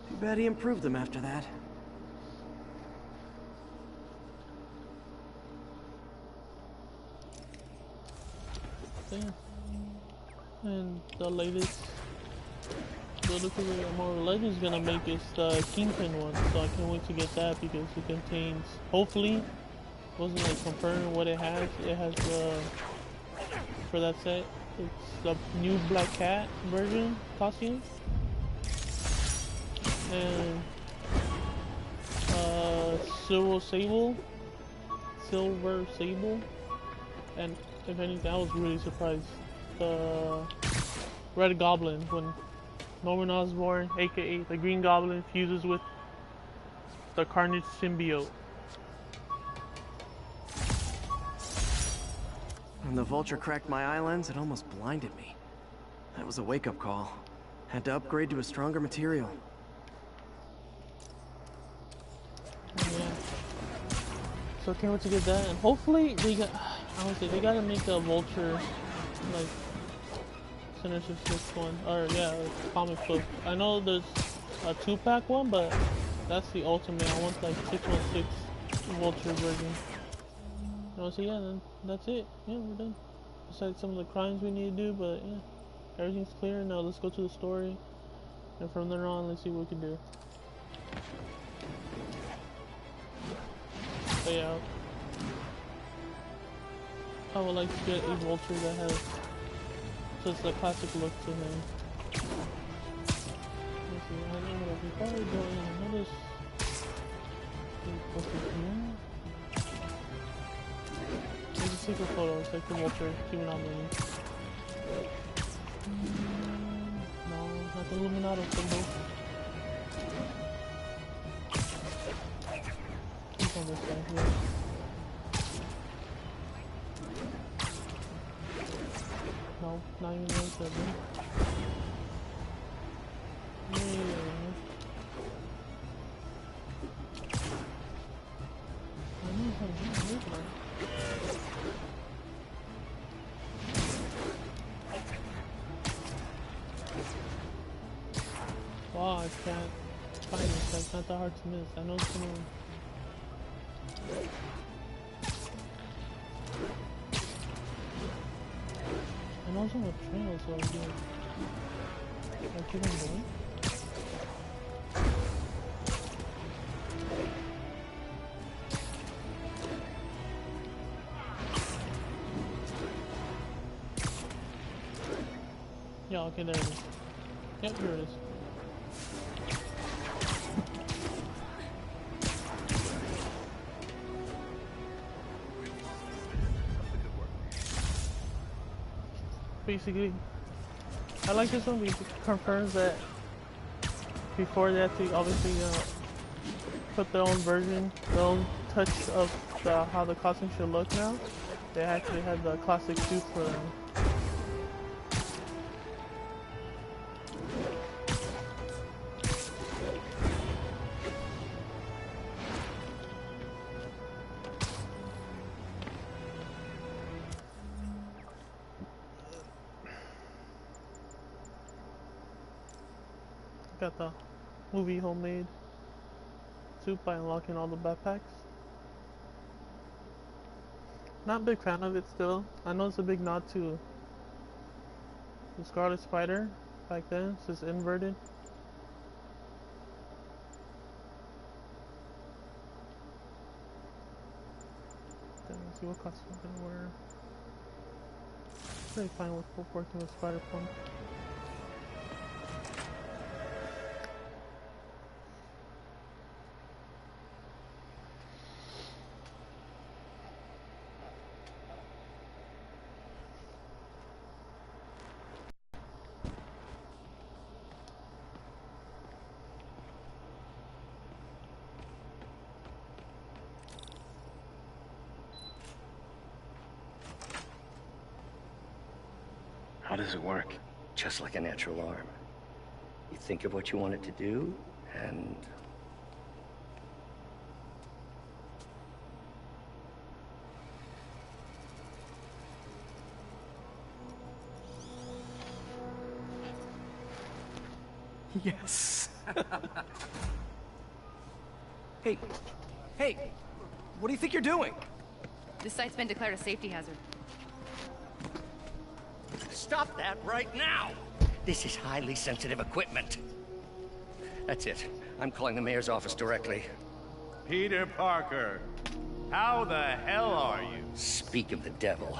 Too bad he improved them after that. Yeah. And the latest figure that Marvel Legends is gonna make is the Kingpin one, so I can't wait to get that because it contains, hopefully, wasn't like confirming what it has. It has for that set, it's the new Black Cat version costume, and Silver Sable, and if anything, I was really surprised. The Red Goblin, when Norman Osborn, aka the Green Goblin, fuses with the Carnage symbiote. When the Vulture cracked my eye lens, it almost blinded me. That was a wake-up call. Had to upgrade to a stronger material. Yeah. So I can't wait to get that, and hopefully they got. I would say they gotta make a Vulture like Sinister Six one, or yeah, comic book. I know there's a 2-pack one, but that's the ultimate. I want like 616 Vulture version. So yeah, then that's it. Yeah, we're done. Besides some of the crimes we need to do, but yeah, everything's clear. Now let's go to the story, and from there on, let's see what we can do. But yeah, I would like to get a Vulture that has just a classic look to him. Let's see, I don't know if we probably go in another. Let's take a photo. It's like the Vulture keeping on moving. No, not the Illuminato symbol. He's on this side here. No, not even like that. I know how to do it. Wow, I can't find this. That's not that hard to miss. I know it's gonna. I know it's on the trail, so I do. I keep on going. Yeah, okay, there it is. Yep, here it is. Basically, I like this one because it confirms that before they had to obviously put their own version, their own touch of how the costume should look now, they actually had the classic suit for them. Got the movie homemade suit by unlocking all the backpacks. Not a big fan of it still. I know it's a big nod to the Scarlet Spider back then. It's just inverted. Then let's see what costume I'm gonna wear. Pretty fine with working with Spider-Punk. How does it work? Just like a natural arm. You think of what you want it to do, and... Yes. Hey, what do you think you're doing? This site's been declared a safety hazard. Stop that right now! This is highly sensitive equipment. That's it. I'm calling the mayor's office directly. Peter Parker, how the hell are you? Speak of the devil.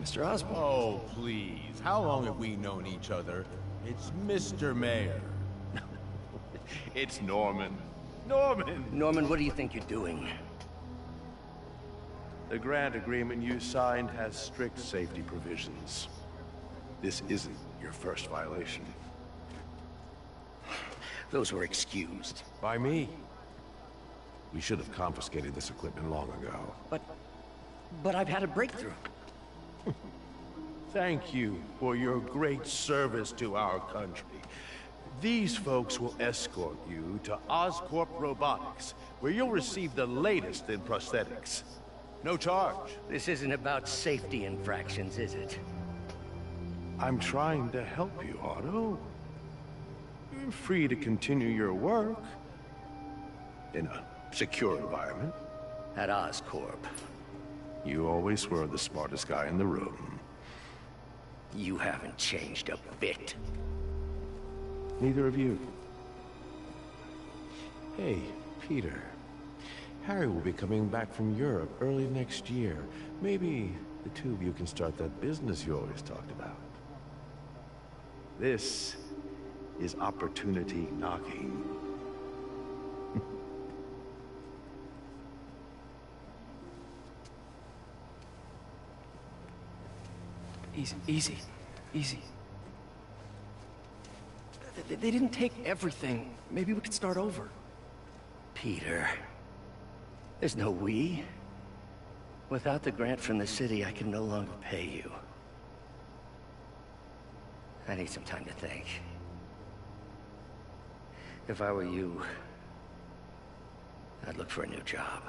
Mr. Osborn. Oh, please. How long have we known each other? It's Mr. Mayor. It's Norman. Norman! Norman, what do you think you're doing? The grant agreement you signed has strict safety provisions. This isn't your first violation. Those were excused. By me. We should have confiscated this equipment long ago. But I've had a breakthrough. Thank you for your great service to our country. These folks will escort you to Oscorp Robotics, where you'll receive the latest in prosthetics. No charge. This isn't about safety infractions, is it? I'm trying to help you, Otto. You're free to continue your work in a secure environment. At Oscorp. You always were the smartest guy in the room. You haven't changed a bit. Neither of you. Hey, Peter. Harry will be coming back from Europe early next year. Maybe the two of you can start that business you always talked about. This is opportunity knocking. Easy. They didn't take everything. Maybe we could start over. Peter. There's no we. Without the grant from the city, I can no longer pay you. I need some time to think. If I were you, I'd look for a new job.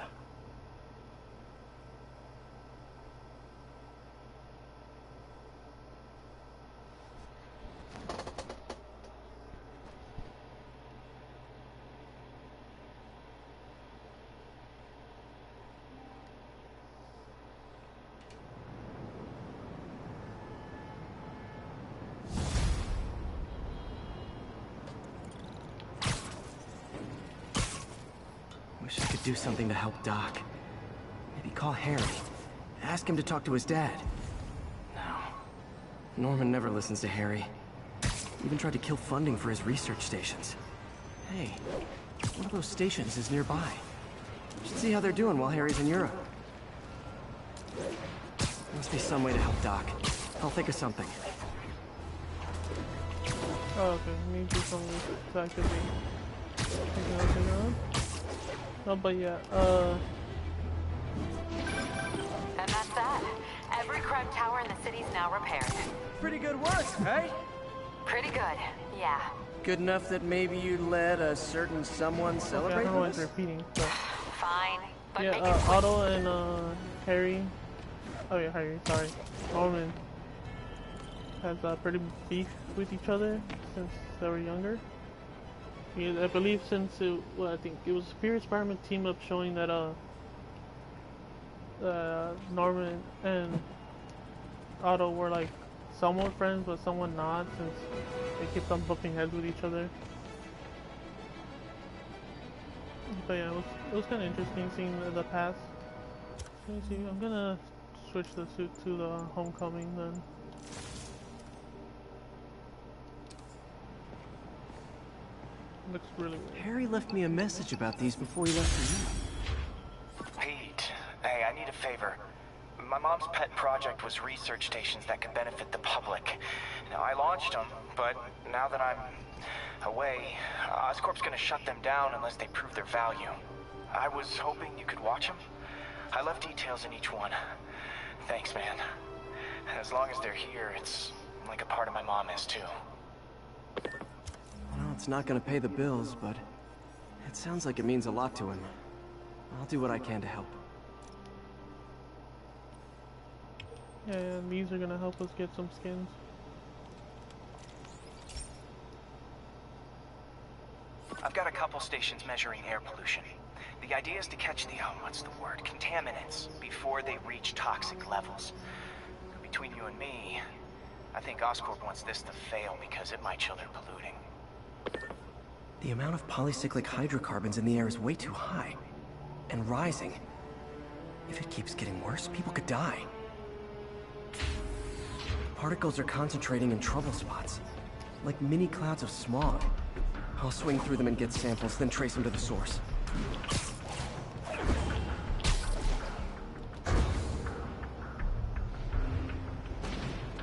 Wish I could do something to help Doc. Maybe call Harry. Ask him to talk to his dad. No. Norman never listens to Harry. Even tried to kill funding for his research stations. Hey, one of those stations is nearby. Should see how they're doing while Harry's in Europe. Must be some way to help Doc. I'll think of something. Oh, okay. Maybe something to activate. Anything else? Oh, but yeah, And that's that. Every crime tower in the city's now repaired. Pretty good work, right? Pretty good, yeah. Good enough that maybe you let a certain someone okay, I celebrate don't know why with it's us? repeating. But Fine, but yeah, make it quick. Otto and Harry. Oh yeah, Harry. Sorry, Norman has pretty beef with each other since they were younger. Yeah, I believe since I think it was Spirit Spider-Man team up showing that Norman and Otto were like somewhat friends but somewhat not, since they kept on bumping heads with each other. But yeah, it was kind of interesting seeing the past. Let me see, I'm gonna switch the suit to the Homecoming then. Looks really weird. Harry left me a message about these before he left for you. Pete, hey, I need a favor. My mom's pet project was research stations that could benefit the public. Now, I launched them, but now that I'm away, Oscorp's gonna shut them down unless they prove their value. I was hoping you could watch them. I left details in each one. Thanks, man. As long as they're here, it's like a part of my mom is too. Well, it's not gonna pay the bills, but it sounds like it means a lot to him. I'll do what I can to help. Yeah, and these are gonna help us get some skins. I've got a couple stations measuring air pollution. The idea is to catch the, what's the word, contaminants before they reach toxic levels. Between you and me, I think Oscorp wants this to fail because it might show they're polluting. The amount of polycyclic hydrocarbons in the air is way too high. And rising. If it keeps getting worse, people could die. Particles are concentrating in trouble spots, like mini clouds of smog. I'll swing through them and get samples, then trace them to the source.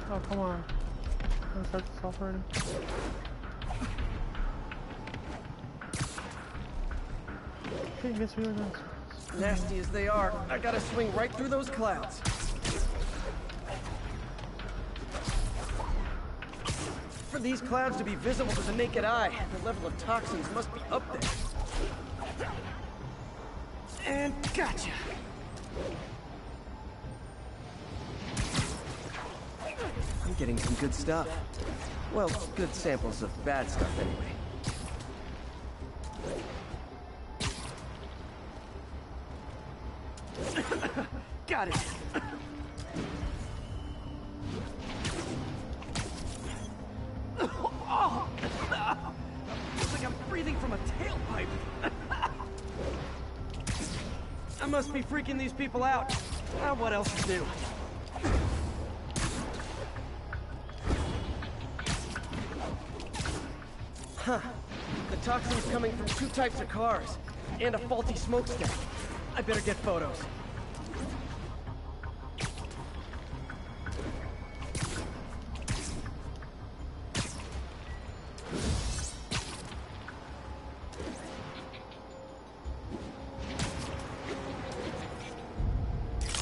Oh, come on. Let's start this off already. Okay, guess we were done. Nasty as they are, I gotta swing right through those clouds. For these clouds to be visible to the naked eye, the level of toxins must be up there. And gotcha! I'm getting some good stuff. Well, good samples of bad stuff anyway. Got it! Oh! Feels like I'm breathing from a tailpipe! I must be freaking these people out. What else to do? Huh. The toxin's coming from 2 types of cars, and a faulty smokestack. I better get photos.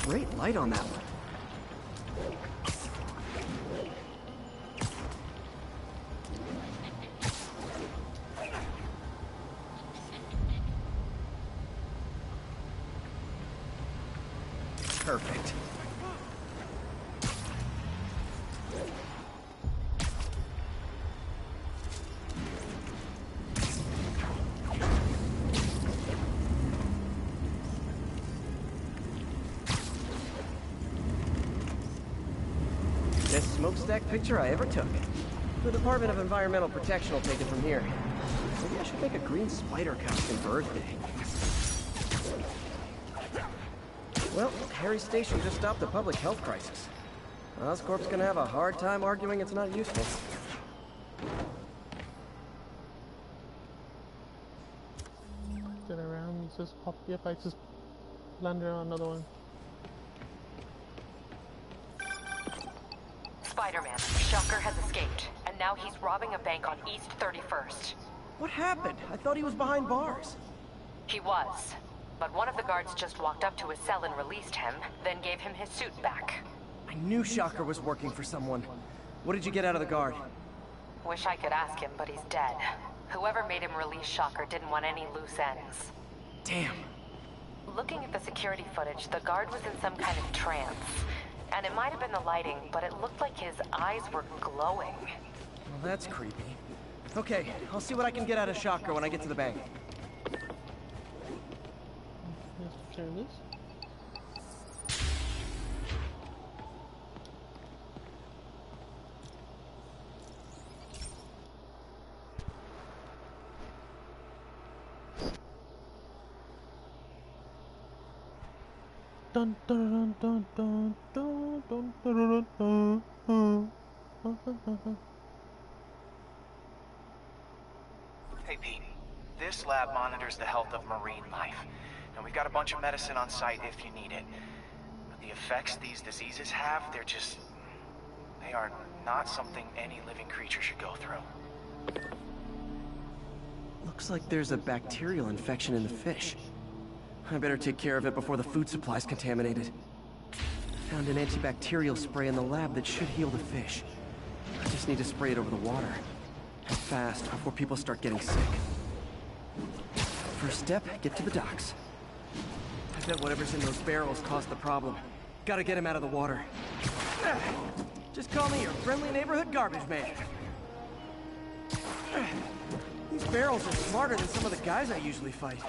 Great light on that one. Perfect. Best smokestack picture I ever took. The Department of Environmental Protection will take it from here. Maybe I should make a green spider costume for Earth Day. Well, Harry's station just stopped a public health crisis. Oscorp's gonna have a hard time arguing it's not useful. Get around, it's just pop. Yep, I just landed on another one. Spider-Man, Shocker has escaped, and now he's robbing a bank on East 31st. What happened? I thought he was behind bars. He was, but one of the guards just walked up to his cell and released him, then gave him his suit back. I knew Shocker was working for someone. What did you get out of the guard? Wish I could ask him, but he's dead. Whoever made him release Shocker didn't want any loose ends. Damn. Looking at the security footage, the guard was in some kind of trance. And it might have been the lighting, but it looked like his eyes were glowing. Well, that's creepy. Okay, I'll see what I can get out of Shocker when I get to the bank. Let's share this. Dun dun dun dun dun dun dun dun dun. Hey Pete, this lab monitors the health of marine life. And we've got a bunch of medicine on site if you need it. But the effects these diseases have, they are not something any living creature should go through. Looks like there's a bacterial infection in the fish. I better take care of it before the food supply's contaminated. Found an antibacterial spray in the lab that should heal the fish. I just need to spray it over the water. And fast, before people start getting sick. First step, get to the docks. I bet whatever's in those barrels caused the problem. Gotta get him out of the water. Just call me your friendly neighborhood garbage man. These barrels are smarter than some of the guys I usually fight.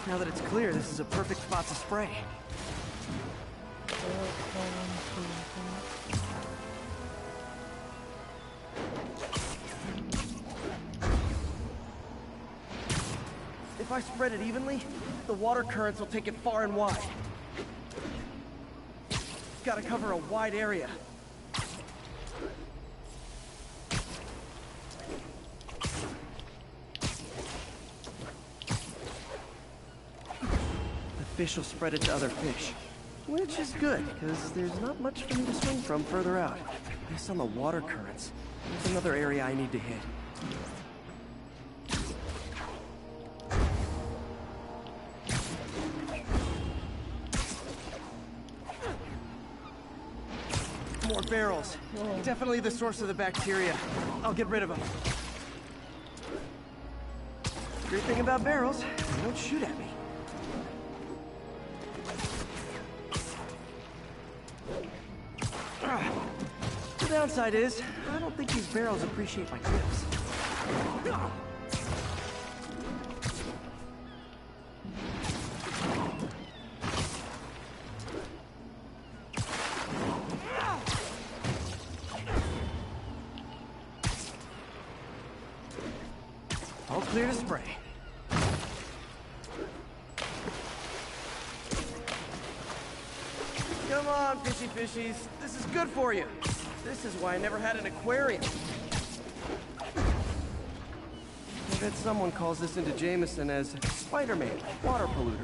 Now that it's clear, this is a perfect spot to spray. If I spread it evenly, the water currents will take it far and wide. Gotta cover a wide area. Fish will spread it to other fish. Which is good, because there's not much for me to swing from further out. Based on the water currents, there's another area I need to hit. More barrels. Definitely the source of the bacteria. I'll get rid of them. Great thing about barrels, they don't shoot at me. The downside is, I don't think these barrels appreciate my tips. All clear to spray. Come on, fishy fishies. This is good for you. This is why I never had an aquarium. I bet someone calls this into Jameson as Spider-Man, water polluter.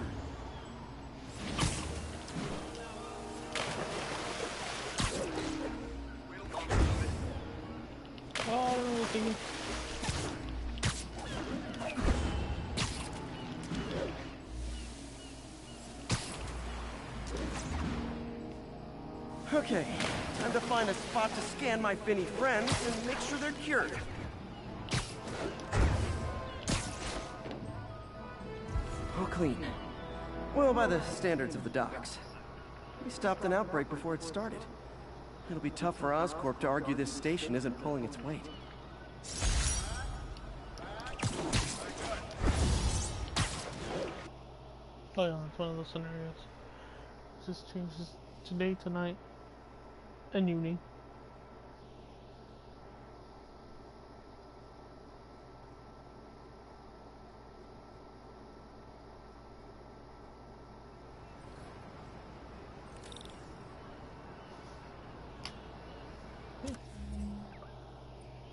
Okay, time to find a spot to scan my finny friends and make sure they're cured. All clean. Well, by the standards of the docks. We stopped an outbreak before it started. It'll be tough for Oscorp to argue this station isn't pulling its weight. Oh yeah, it's one of those scenarios. It just changes today, tonight, and evening.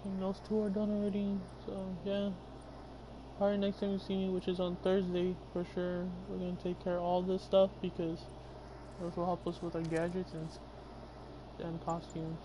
And those two are done already, so yeah. Alright, next time we see you, which is on Thursday for sure, we're gonna take care of all this stuff because those will help us with our gadgets and costumes.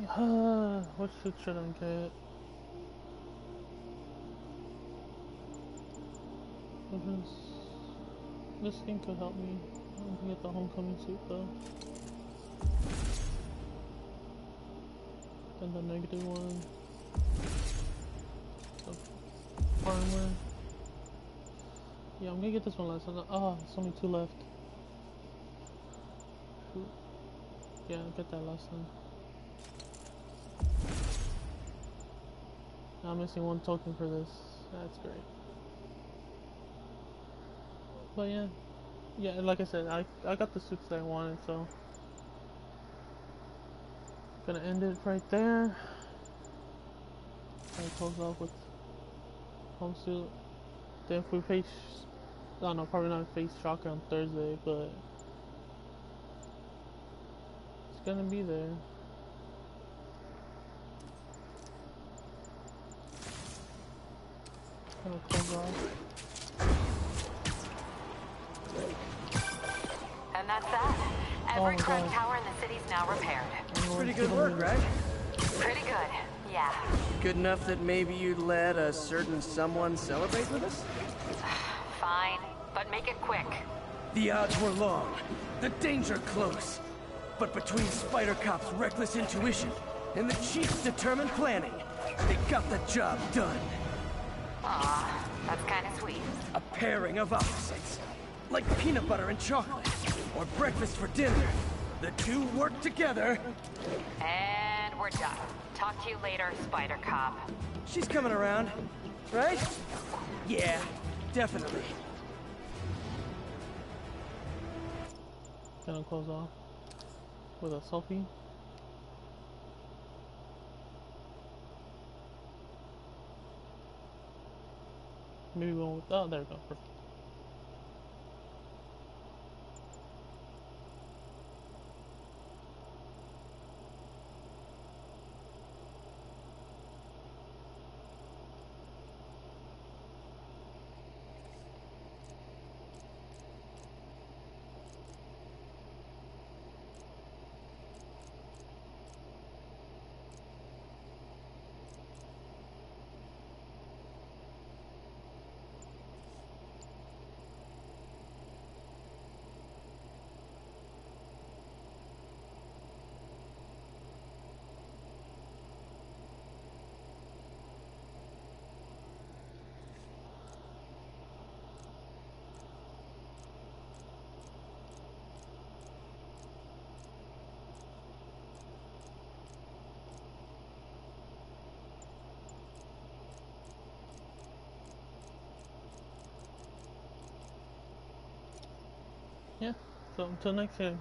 What suit should I get? This thing could help me. I can get the homecoming suit though. Then the negative one. The armor. Yeah, I'm gonna get this one last time. Oh, there's only 2 left. Yeah, I'll get that last time. I'm missing 1 token for this. That's great. But yeah, like I said, I got the suits that I wanted, so gonna end it right there. I close off with home suit. Then if we face, I don't know, probably not face Shocker on Thursday, but it's gonna be there. Gonna close off. And that's that. Every crime tower in the city's now repaired. Pretty good work, right? Pretty good, yeah. Good enough that maybe you'd let a certain someone celebrate with us? Fine, but make it quick. The odds were long, the danger close. But between Spider Cop's reckless intuition and the Chief's determined planning, they got the job done. Aw, that's kind of sweet. A pairing of opposites. Like peanut butter and chocolate, or breakfast for dinner. The two work together. And we're done. Talk to you later, Spider Cop. She's coming around, right? Yeah, definitely. Gonna close off with a selfie. Maybe one with, oh, there we go, perfect. Yeah, so until next time.